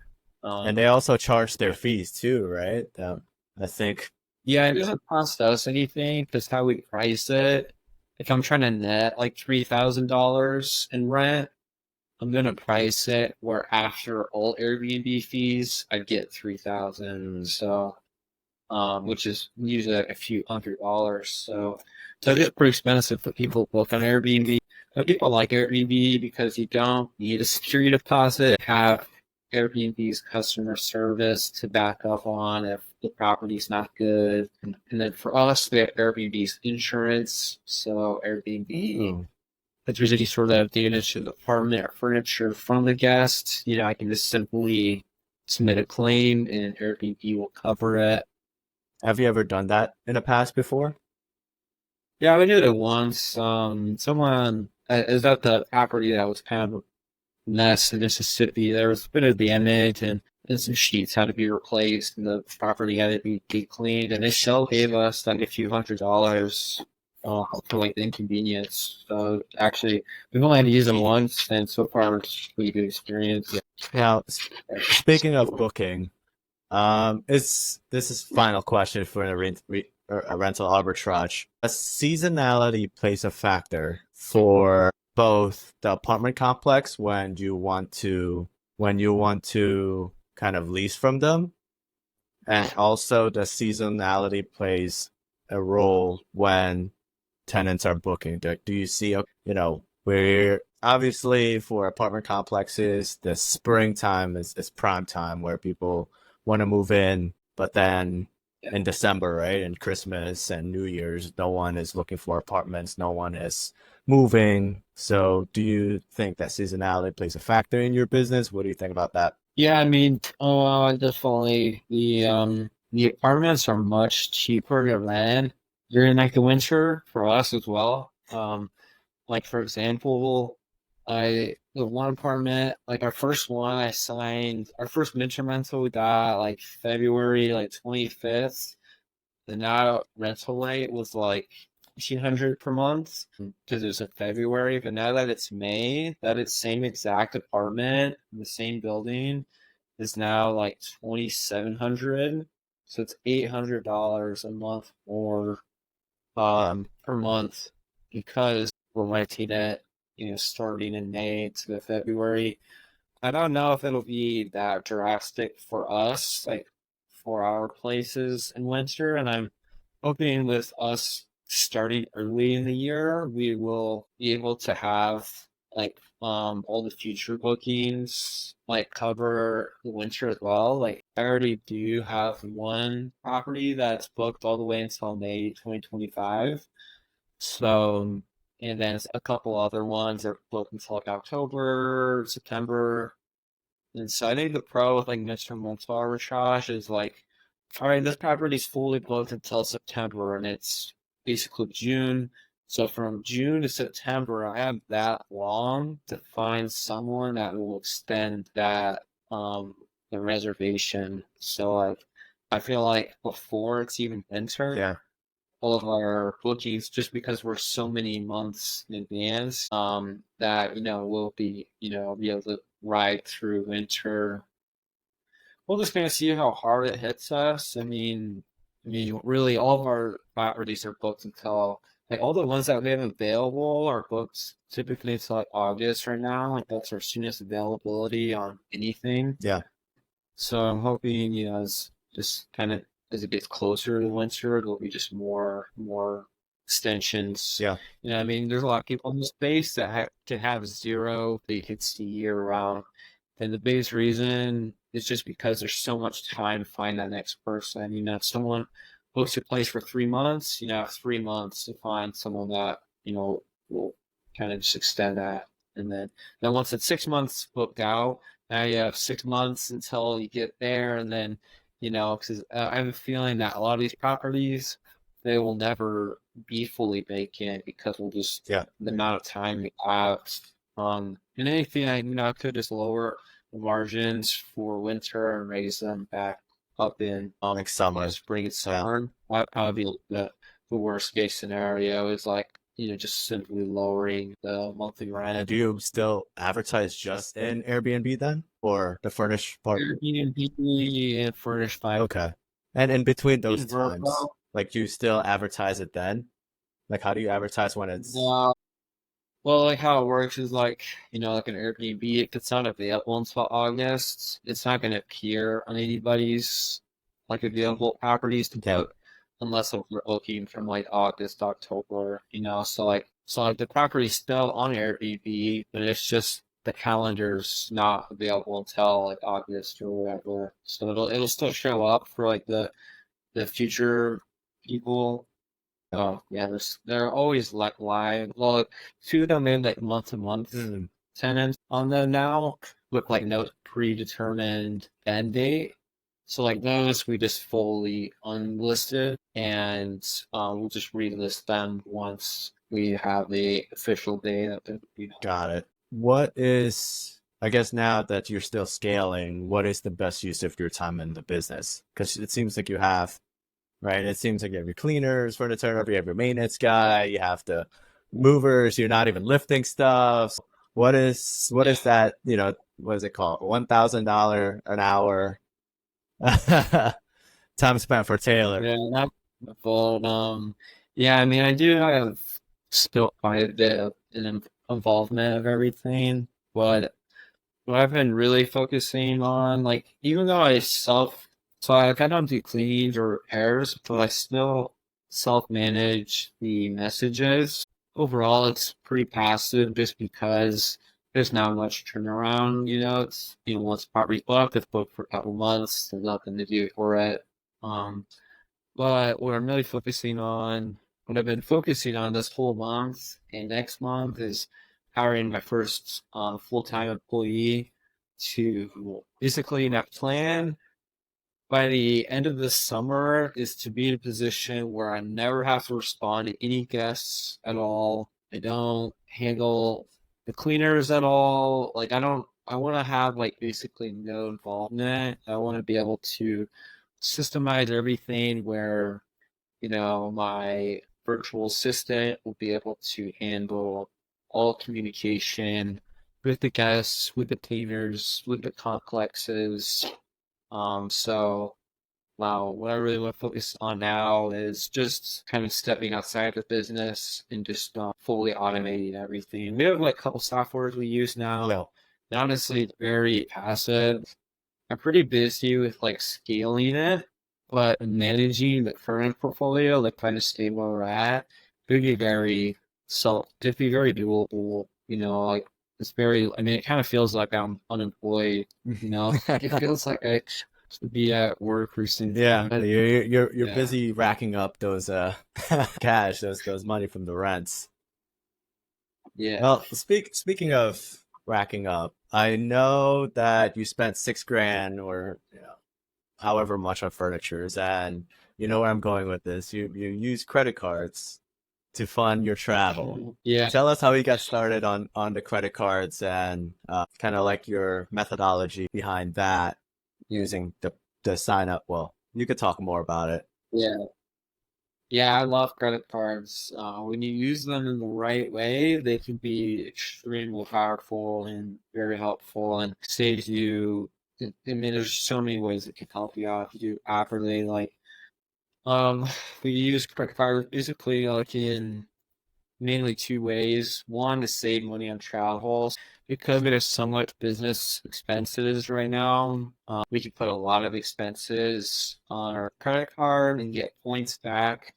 And
Um,
they also charge their fees too, right? I think.
yeah, it doesn't cost us anything because how we price it. If I'm trying to net like $3,000 in rent, I'm gonna price it where after all Airbnb fees, I get 3,000. So, which is usually like a few $100s. So it gets pretty expensive for people to book on Airbnb. But people like Airbnb because you don't need a security deposit. Have Airbnb's customer service to back up on if the property's not good. And then for us, we have Airbnb's insurance. So Airbnb, if there's any sort of damage to the apartment or furniture from the guest, I can just simply submit a claim and Airbnb will cover it.
Have you ever done that in the past before?
Yeah, we did it once. Someone is at the property that was kind of a mess in Mississippi. There was a bit of damage and some sheets had to be replaced and the property had to be deep cleaned. And they still gave us like a few $100 for like the inconvenience. So actually, we've only had to use them once, and so far it's a pretty good experience.
Now, speaking of booking, this is final question for a rental arbitrage. A seasonality plays a factor for both the apartment complex when you want to kind of lease from them, and also the seasonality plays a role when tenants are booking. Do you see, we're obviously for apartment complexes, the springtime is prime time where people want to move in, but then in December, right, and Christmas and New Year's, no one is looking for apartments, no one is moving. So do you think that seasonality plays a factor in your business? What do you think about that?
Yeah, I mean, definitely the apartments are much cheaper to rent during like the winter for us as well. Like for example, the one apartment, like our first one I signed, our first winter rental we got like February like 25th. The now rental rate was like 1,800 per month because it was in February. But now that it's May, that same exact apartment in the same building is now like 2,700. So it's $800 a month more per month because we're renting it, starting in May to February. I don't know if it'll be that drastic for us, like for our places in winter, and I'm hoping with us starting early in the year, we will be able to have like all the future bookings like cover the winter as well. Like I already do have one property that's booked all the way until May 2025. So and then a couple other ones are booked until like October, September. And so I think the pro with like Mr. Multiple Arbitrage is like, all right, this property's fully booked until September and it's basically June. So from June to September, I have that long to find someone that will extend that the reservation. So like I feel like before it's even winter,
Yeah.
all of our bookings just because we're so many months in advance, that, we'll be able to ride through winter. We'll just kind of see how hard it hits us. I mean, really, all of our properties are booked until like all the ones that we have available are booked typically until like August right now. Like that's our soonest availability on anything.
Yeah.
So I'm hoping, as just kind of as it gets closer to winter, there'll be just more extensions.
Yeah.
I mean, there's a lot of people in the space that can have zero vacancy year round. And the biggest reason is just because there's so much time to find that next person. If someone books your place for 3 months, 3 months to find someone that, will kind of just extend that. And then once it's 6 months booked out, now you have 6 months until you get there. And then, because I have a feeling that a lot of these properties, they will never be fully vacant because we'll just,
Yeah.
the amount of time we have. And anything I could just lower the margins for winter and raise them back up in
Like summer.
spring and
Yeah.
summer. That probably be the worst case scenario is like, just simply lowering the monthly rent.
Do you still advertise just in Airbnb then, or the furnished part?
Airbnb and furnished by
Okay. And in between those times,
Verbo.
like, do you still advertise it then? Like, how do you advertise when it's
No. Well, like how it works is like, like an Airbnb, if it's not available until August, it's not going to appear on anybody's like available properties to
yeah,
book unless we're looking from like August, October. So like the property's still on Airbnb, but it's just the calendar's not available until like August or whatever. So it'll still show up for like the future people. Oh yeah, they're always like live. Well, two of them in like month to month
mm,
tenants on them now with like no predetermined end date. So like those we just fully unlisted and we'll just relist them once we have the official day that
got it. What is, I guess now that you're still scaling, what is the best use of your time in the business? Because it seems like you have, right? It seems like you have your cleaners, furniture, you have your maintenance guy, you have the movers, you're not even lifting stuff. What is that, what is it called? $1,000 an hour time spent for Taylor.
Yeah, not but yeah, I mean I do have still quite a bit of an involvement of everything, but what I've been really focusing on, like, even though so I don't do cleans or repairs, but I still self-manage the messages. Overall, it's pretty passive just because there's not much turnaround, it's, once property's booked, it's booked for a couple months, there's nothing to do for it. Um, but what I've been focusing on this whole month and next month is hiring my first full-time employee to basically that plan by the end of the summer is to be in a position where I never have to respond to any guests at all. I don't handle the cleaners at all. Like I want to have like basically no involvement. I want to be able to systemize everything where, my virtual assistant will be able to handle all communication with the guests, with the cleaners, with the complexes. So wow, what I really want to focus on now is just kind of stepping outside the business and just fully automating everything. We have like a couple softwares we use now.
No.
And honestly, it's very passive. I'm pretty busy with like scaling it, but managing the current portfolio, like kind of stay where we're at, would be it'd be very doable. Like it's very. I mean, it kind of feels like I'm unemployed. It feels like I should be at work or something.
Yeah,
But
you're
yeah,
busy racking up those cash, those money from the rents.
yeah.
Well, speaking of racking up, I know that you spent 6 grand or however much on furnitures, and you know where I'm going with this. You use credit cards to fund your travel.
Yeah.
Tell us how you got started on the credit cards and kind of like your methodology behind that using the sign up. Well, you could talk more about it.
Yeah. Yeah, I love credit cards. When you use them in the right way, they can be extremely powerful and very helpful and saves you. I mean, there's so many ways it can help you out if you do it properly. Like, um, we use credit cards basically like in mainly two ways. One to save money on travel. Because it is somewhat business expenses right now, we can put a lot of expenses on our credit card and get points back.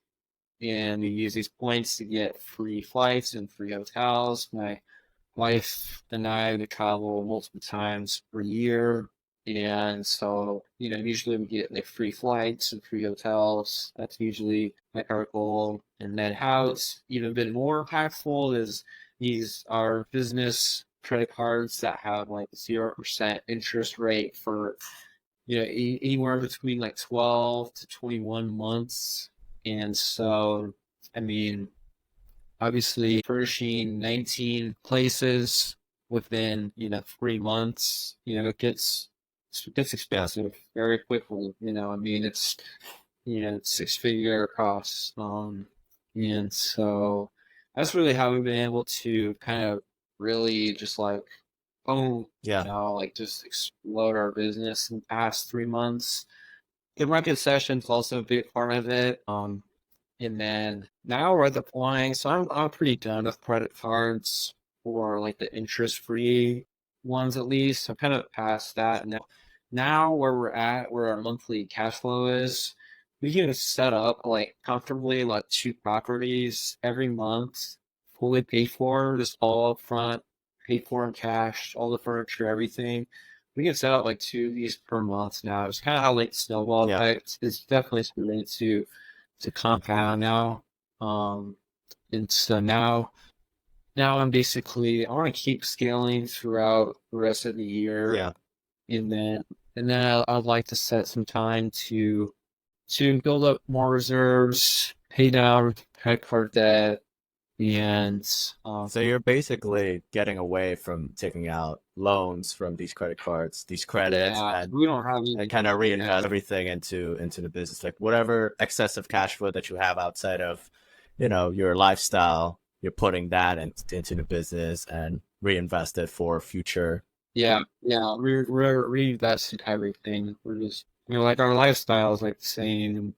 And we use these points to get free flights and free hotels. My wife and I we travel multiple times per year, and so usually we get like free flights and free hotels. That's usually like our goal. And then how it's even been more impactful is these are business credit cards that have like 0% interest rate for anywhere between like 12 to 21 months. And so, I mean, obviously furnishing 19 places within 3 months, it gets expensive very quickly. I mean, it's six-figure costs. And so that's really how we've been able to kind of really just like
Yeah.
like just explode our business in the past 3 months. The market session's also a big part of it. And then now we're at the point, so I'm pretty done with credit cards for like the interest-free ones at least. I'm kind of past that. Now where we're at, where our monthly cash flow is, we can set up like comfortably like two properties every month, fully paid for, just all up front, paid for in cash, all the furniture, everything. We can set up like two of these per month now. It's kind of how like snowball
Yeah.
effect. It's definitely starting to compound now. Um, and so now I want to keep scaling throughout the rest of the year,
Yeah.
and then I'd like to set some time to build up more reserves, pay down credit card debt, and
So you're basically getting away from taking out loans from these credit cards, these credits,
yeah,
and
we don't have any.
kind of
Yeah,
reinvest everything into the business. Like whatever excessive cash flow that you have outside of, your lifestyle, you're putting that into the business and reinvest it for future.
yeah. We're reinvesting everything. We're just like our lifestyle is like the same.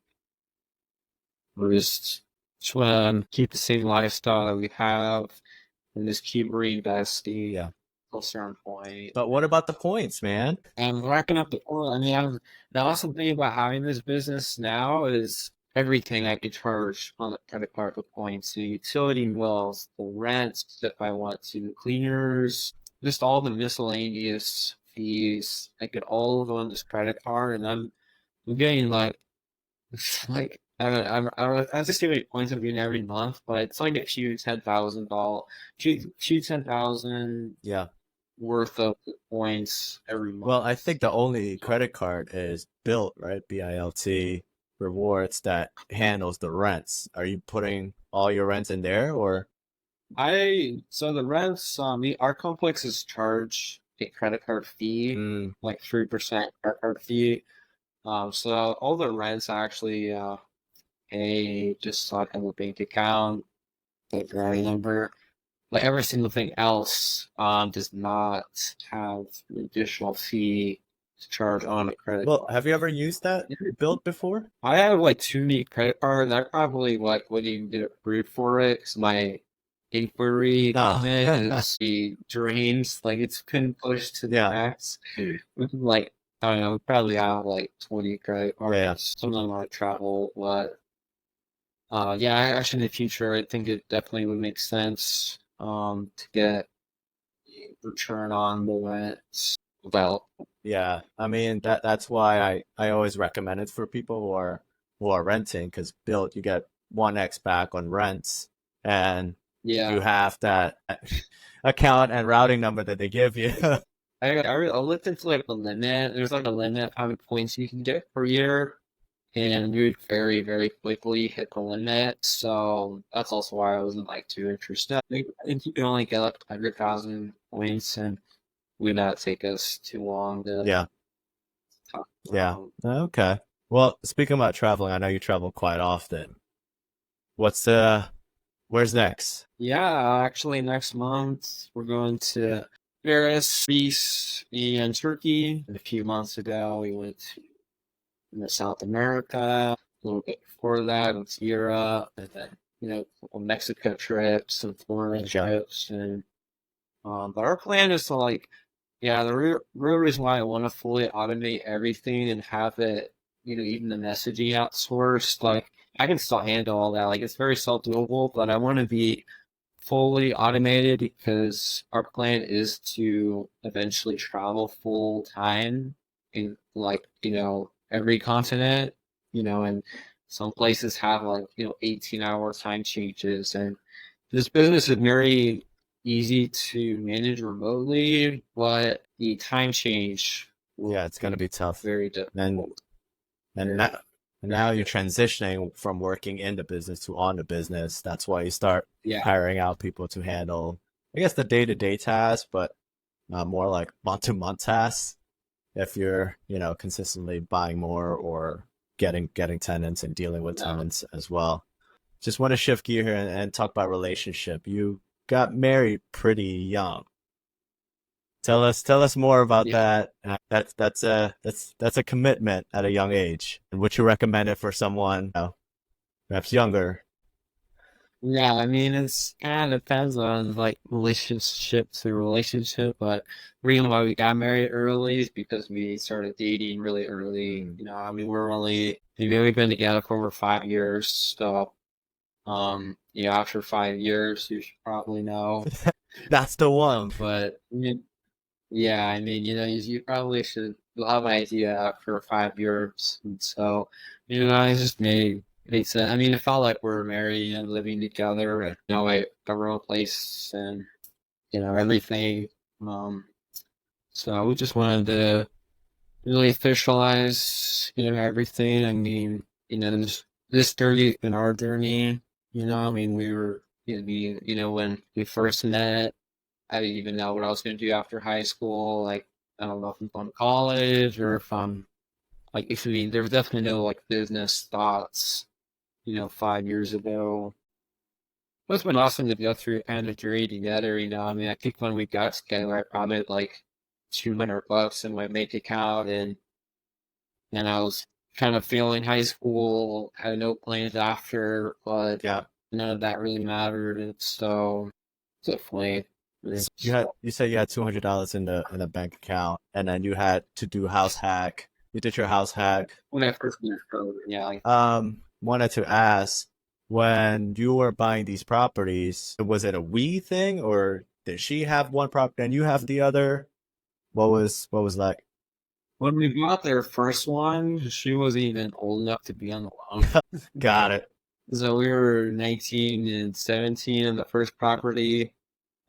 We're just want to keep the same lifestyle that we have and just keep reinvesting
Yeah.
till a certain point.
But what about the points, man?
And racking up the oil. I mean, the awesome thing about having this business now is everything I can charge on the credit card with points. The utility bills, the rents if I want to, cleaners, just all the miscellaneous fees. I could all go on this credit card, and I'm getting like it's like I just see how many points I'm getting every month, but it's like a few $10,000, few 10,000
Yeah.
worth of points every
Well, I
month.
think the only credit card is Bilt, right? BILT rewards that handles the rents. Are you putting all your rents in there or?
So the rents, our complexes charge a credit card fee,
Mm,
like 3% credit card fee. So all the rents actually pay just like on a bank account, like routing number. Like every single thing else does not have an additional fee to charge on a credit
well,
card.
have you ever used that Bilt before?
I have like too many credit cards. I probably like wouldn't even get approved for it because my inquiry
No.
is the drains. Like it's been pushed to the
Yeah.
max. Like I don't know, we probably have like 20 credit
Yeah.
cards. Some of them are travel, but yeah, actually in the future, I think it definitely would make sense to get return on the rent. Well,
Yeah. I mean that's why I always recommend it for people who are renting because Bilt you get 1x back on rents and
yeah.
you have that account and routing number that they give you.
I looked into like the limit. There's like a limit of how many points you can get per year, and we would very, very quickly hit the limit. So that's also why I wasn't like too interested. I think you can only get like 100,000 points, and would not take us too long to
Yeah.
talk
Yeah.
about.
Okay. Well, speaking about traveling, I know you travel quite often. What's where's next?
Yeah, actually, next month we're going to Paris, Greece, and Turkey. A few months ago, we went to South America. A little bit before that, it was Europe, and then a couple Mexico trips and Florida
Okay.
trips, and but our plan is to yeah, the real reason why I want to fully automate everything and have it, even the messaging outsourced, like I can still handle all that. Like it's very self-doable, but I want to be fully automated because our plan is to eventually travel full time in every continent, and some places have 18-hour time changes, and this business is very easy to manage remotely, but the time change will
Yeah, it's gonna
be
be tough.
very
And
difficult.
and
Very,
now and
very
now you're
difficult.
transitioning from working in the business to on the business. That's why you start
Yeah.
hiring out people to handle, I guess, the day-to-day tasks, but more like month-to-month tasks. If you're, consistently buying more or getting tenants and dealing with
Yeah.
tenants as well. Just want to shift gear here and talk about relationship. You got married pretty young. Tell us more about
Yeah.
that. That's a commitment at a young age. And would you recommend it for someone, perhaps younger?
Yeah, I mean, it's kind of depends on relationship to relationship, but the reason why we got married early is because we started dating really early.
Mm.
I mean, we've been together for over 5 years, so after 5 years, you should probably know.
That's the one.
But yeah, I mean, you probably should have an idea after 5 years, and so I just made sense. I mean, it felt like we're married and living together, and like our own place and everything. Um, so we just wanted to really officialize everything. I mean, this journey has been our journey. I mean, when we first met. I didn't even know what I was going to do after high school. Like, I don't know if I'm going to college or if I'm there was definitely no business thoughts, 5 years ago. It's been awesome to go through kind of journey together. I mean, I think when we got together, I probably had like $200 in my bank account, and I was kind of feeling high school, had no plans after, but
Yeah.
none of that really mattered. And so, definitely.
So you said you had $200 in the bank account, and then you had to do house hack. You did your house hack.
When I first moved over, yeah,
Wanted to ask, when you were buying these properties, was it a we thing, or did she have one property and you have the other? What was that?
when we bought their first one, she wasn't even old enough to be on the loan.
Got it.
So we were 19 and 17 on the first property,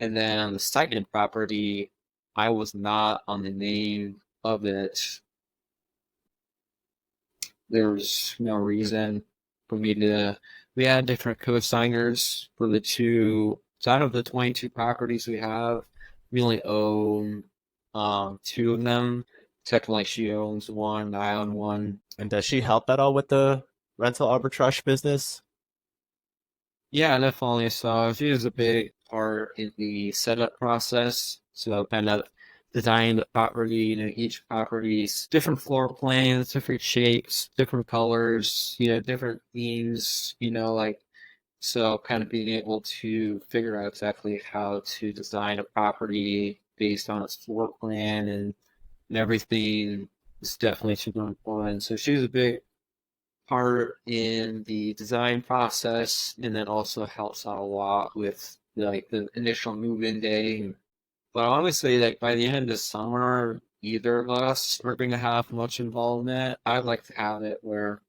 and then on the second property, I was not on the name of it. There was no reason for me to. We had different co-signers for the two. So out of the 22 properties we have, we only own two of them. Technically, she owns one, I own one.
And does she help at all with the rental arbitrage business?
Yeah, definitely. So she is a big part in the setup process. So kind of designing the property, each property's different floor plans, different shapes, different colors, different themes, so kind of being able to figure out exactly how to design a property based on its floor plan and everything is definitely super important. So she's a big part in the design process and then also helps out a lot with the initial move-in day. But I always say that by the end of the summer, either of us are going to have much involvement. I'd like to have it where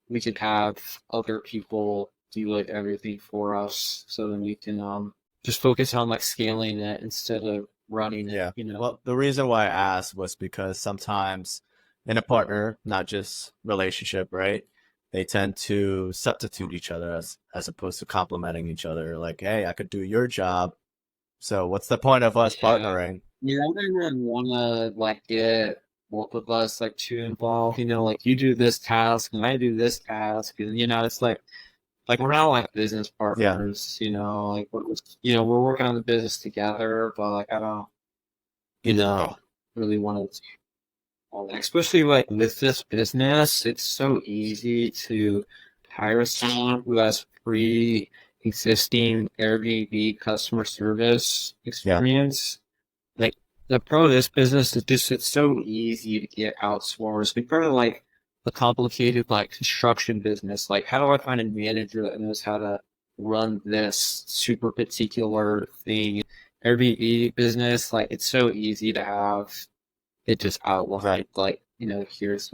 we could have other people do everything for us so then we can just focus on scaling it instead of running
Yeah.
it.
Well, the reason why I asked was because sometimes in a partner, not just relationship, right? They tend to substitute each other as opposed to complementing each other. Like, hey, I could do your job. So what's the point of us
Yeah.
partnering?
Yeah, I didn't wanna get both of us too involved. Like you do this task and I do this task, and it's like we're not like business
Yeah.
partners, like we're working on the business together, but like I don't, you know, really want to, especially like with this business, it's so easy to hire someone who has pre-existing Airbnb customer service
Yeah.
experience. Like the pro of this business is just it's so easy to get outsourced. Compared to like the complicated like construction business, like how do I find a manager that knows how to run this super particular thing? Airbnb business, like it's so easy to have it just outlined, like, here's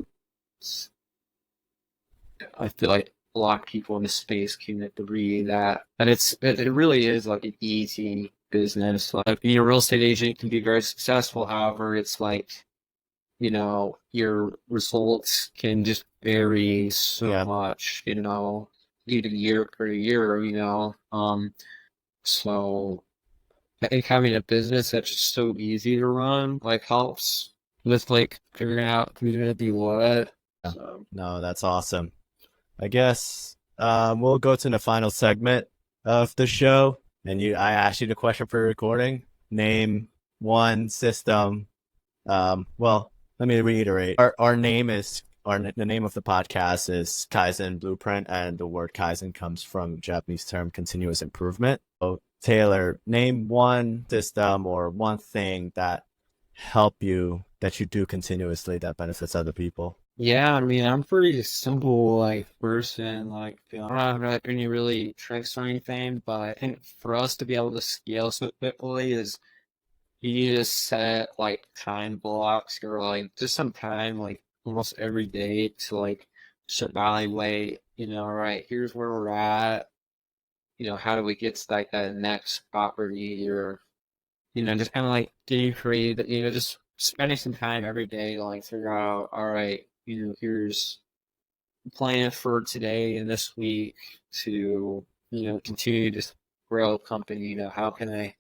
I feel like a lot of people in the space can agree that it really is like an easy business. Like being a real estate agent can be very successful. However, it's like, your results can just vary so
Yeah.
much, year to year per year, so I think having a business that's just so easy to run, like helps with like figuring out who's gonna be what.
Yeah.
So
No, that's awesome. I guess we'll go to the final segment of the show. And I asked you the question for recording. Name one system. Well, let me reiterate. Our name is the name of the podcast is Kaizen Blueprint, and the word Kaizen comes from Japanese term continuous improvement. So Taylor, name one system or one thing that you do continuously that benefits other people.
yeah, I mean, I'm pretty simple like person. Like, I don't have like, any really tricks or anything, but I think for us to be able to scale so quickly is you need to set like time blocks or like just some time like almost every day to like just evaluate, all right, here's where we're at, how do we get to like that next property or just kind of like getting creative, just spending some time every day to like figure out, all right, here's the plan for today and this week to, continue to grow a company, how can I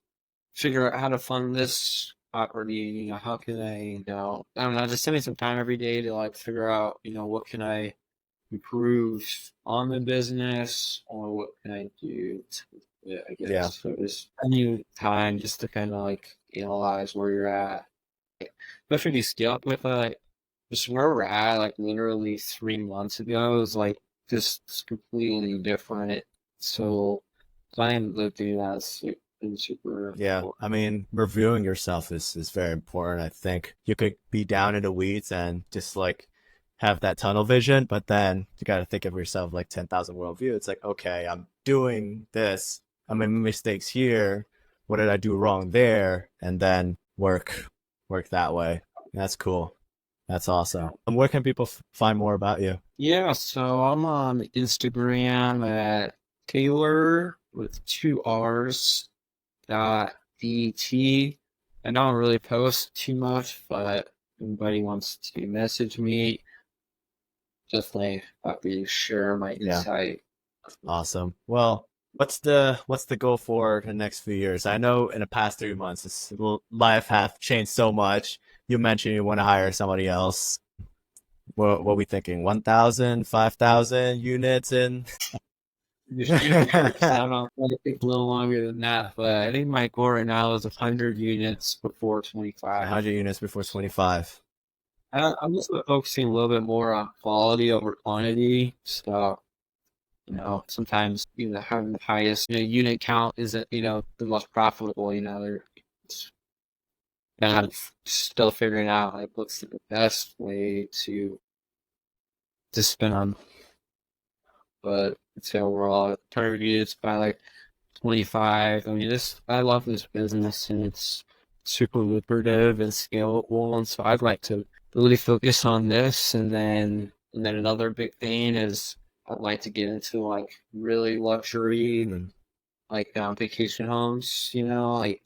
figure out how to fund this property, how can I don't know, just spending some time every day to like figure out, what can I improve on the business or what can I do to, yeah, I
Yeah.
guess. So just spending time just to kind of like analyze where you're at. Especially when you scale up with just where we're at, like literally 3 months ago was like just completely different. So planning to do that is super
Yeah,
important.
I mean, reviewing yourself is very important. I think you could be down in the weeds and just like have that tunnel vision, but then you got to think of yourself like 10,000 worldview. It's like, okay, I'm doing this. I'm making mistakes here. What did I do wrong there? And then work that way. That's cool. That's awesome. And where can people find more about you?
Yeah, so I'm on Instagram at Taylor with two R's .dt. I don't really post too much, but if anybody wants to message me, definitely happy to share my
Yeah.
insight.
Awesome. Well, what's the goal for the next few years? I know in the past 3 months, life have changed so much. You mentioned you want to hire somebody else. What are we thinking? 1,000, 5,000 units in?
I don't know, it take a little longer than that, but I think my goal right now is 100 units before 25.
100 units before 25.
I'm just focusing a little bit more on quality over quantity. So, sometimes, having the highest, unit count isn't, the most profitable, they're kind of still figuring out like what's the best way to spend on. But it's overall target units by like 25. I mean, I love this business and it's super lucrative and scalable. And so I'd like to really focus on this. And then another big thing is I'd like to get into like really luxury, like vacation homes, like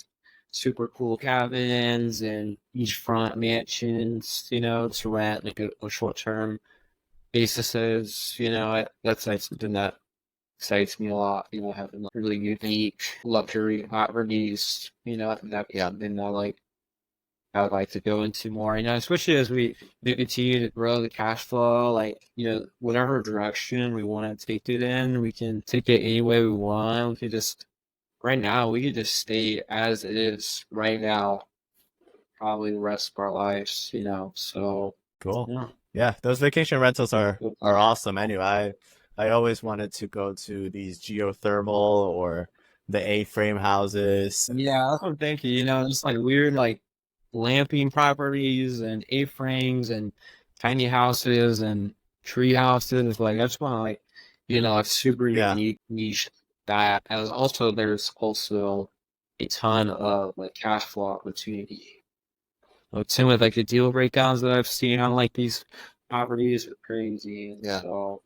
super cool cabins and beachfront mansions, to rent like a short term basis. That's like something that excites me a lot, having like, really unique luxury properties, I think that'd be something I like I would like to go into more, especially as we continue to grow the cash flow, like, whatever direction we want to take it in, we can take it any way we want. We could just, right now, we could just stay as it is right now, probably the rest of our lives. So,
Cool.
yeah.
Yeah, those vacation rentals are
Yeah,
awesome. Anyway, I always wanted to go to these geothermal or the A-frame houses.
that's what I'm thinking, just like weird, like glamping properties and A-frames and tiny houses and tree houses. Like, that's one of like, a super
Yeah,
unique niche that as also there's also a ton of like cash flow opportunity. Like some of like the deal breakdowns that I've seen on like these properties are crazy. And
yeah.
so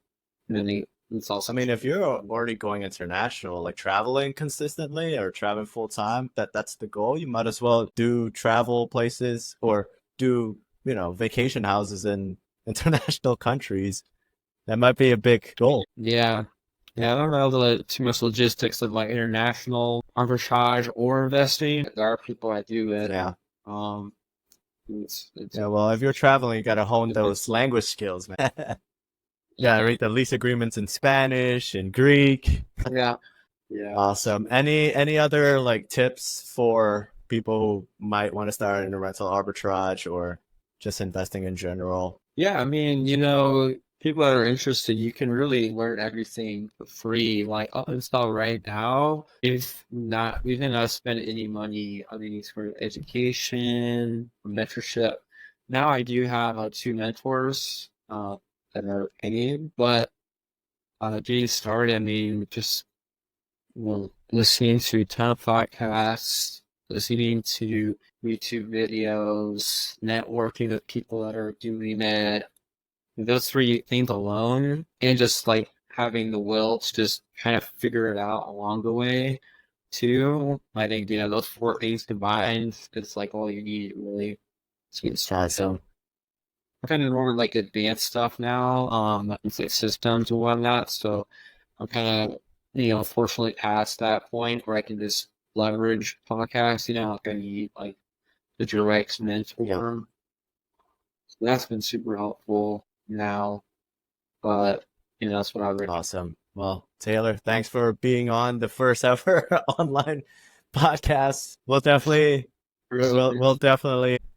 then it's
I
also
mean, if you're already going international, like traveling consistently or traveling full time, that's the goal. You might as well do travel places or do, vacation houses in international countries. That might be a big goal.
yeah. Yeah, I don't know too much logistics of like international arbitrage or investing. There are people that do it.
Yeah.
Um, it's
Yeah, well, if you're traveling, you gotta hone those
it's
language skills, man. Yeah,
yeah,
read the lease agreements in Spanish and Greek.
yeah, yeah.
Awesome. Any other like tips for people who might want to start in a rental arbitrage or just investing in general?
Yeah, I mean, people that are interested, you can really learn everything for free. Like up until right now, if not, we did not spend any money on any sort of education, mentorship. Now I do have two mentors that are paid, but getting started, I mean, just listening to a ton of podcasts, listening to YouTube videos, networking with people that are doing it. Those three things alone, and just like having the will to just kind of figure it out along the way, too. I think, those four things combined is like all you need really to get started. So I'm kind of more like advanced stuff now, with like systems and whatnot. So I'm kind of, fortunately past that point where I can just leverage podcasts, like I need like the direct
Yeah.
mentor. So that's been super helpful now. But that's what I would.
Awesome. Well, Taylor, thanks for being on the first ever online podcast. We'll definitely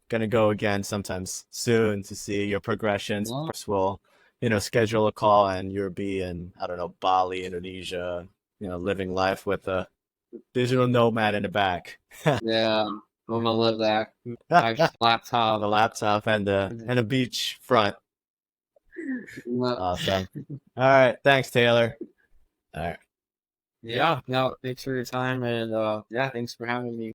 gonna go again sometimes soon to see your progressions.
Well,
Perhaps we'll, schedule a call and you'll be in, I don't know, Bali, Indonesia, living life with a digital nomad in the back.
yeah, I'm gonna live that. I have
The
laptop.
laptop and a beach front.
Well,
Awesome. All right. Thanks, Taylor. All right.
yeah, no, thanks for your time and yeah, thanks for having me.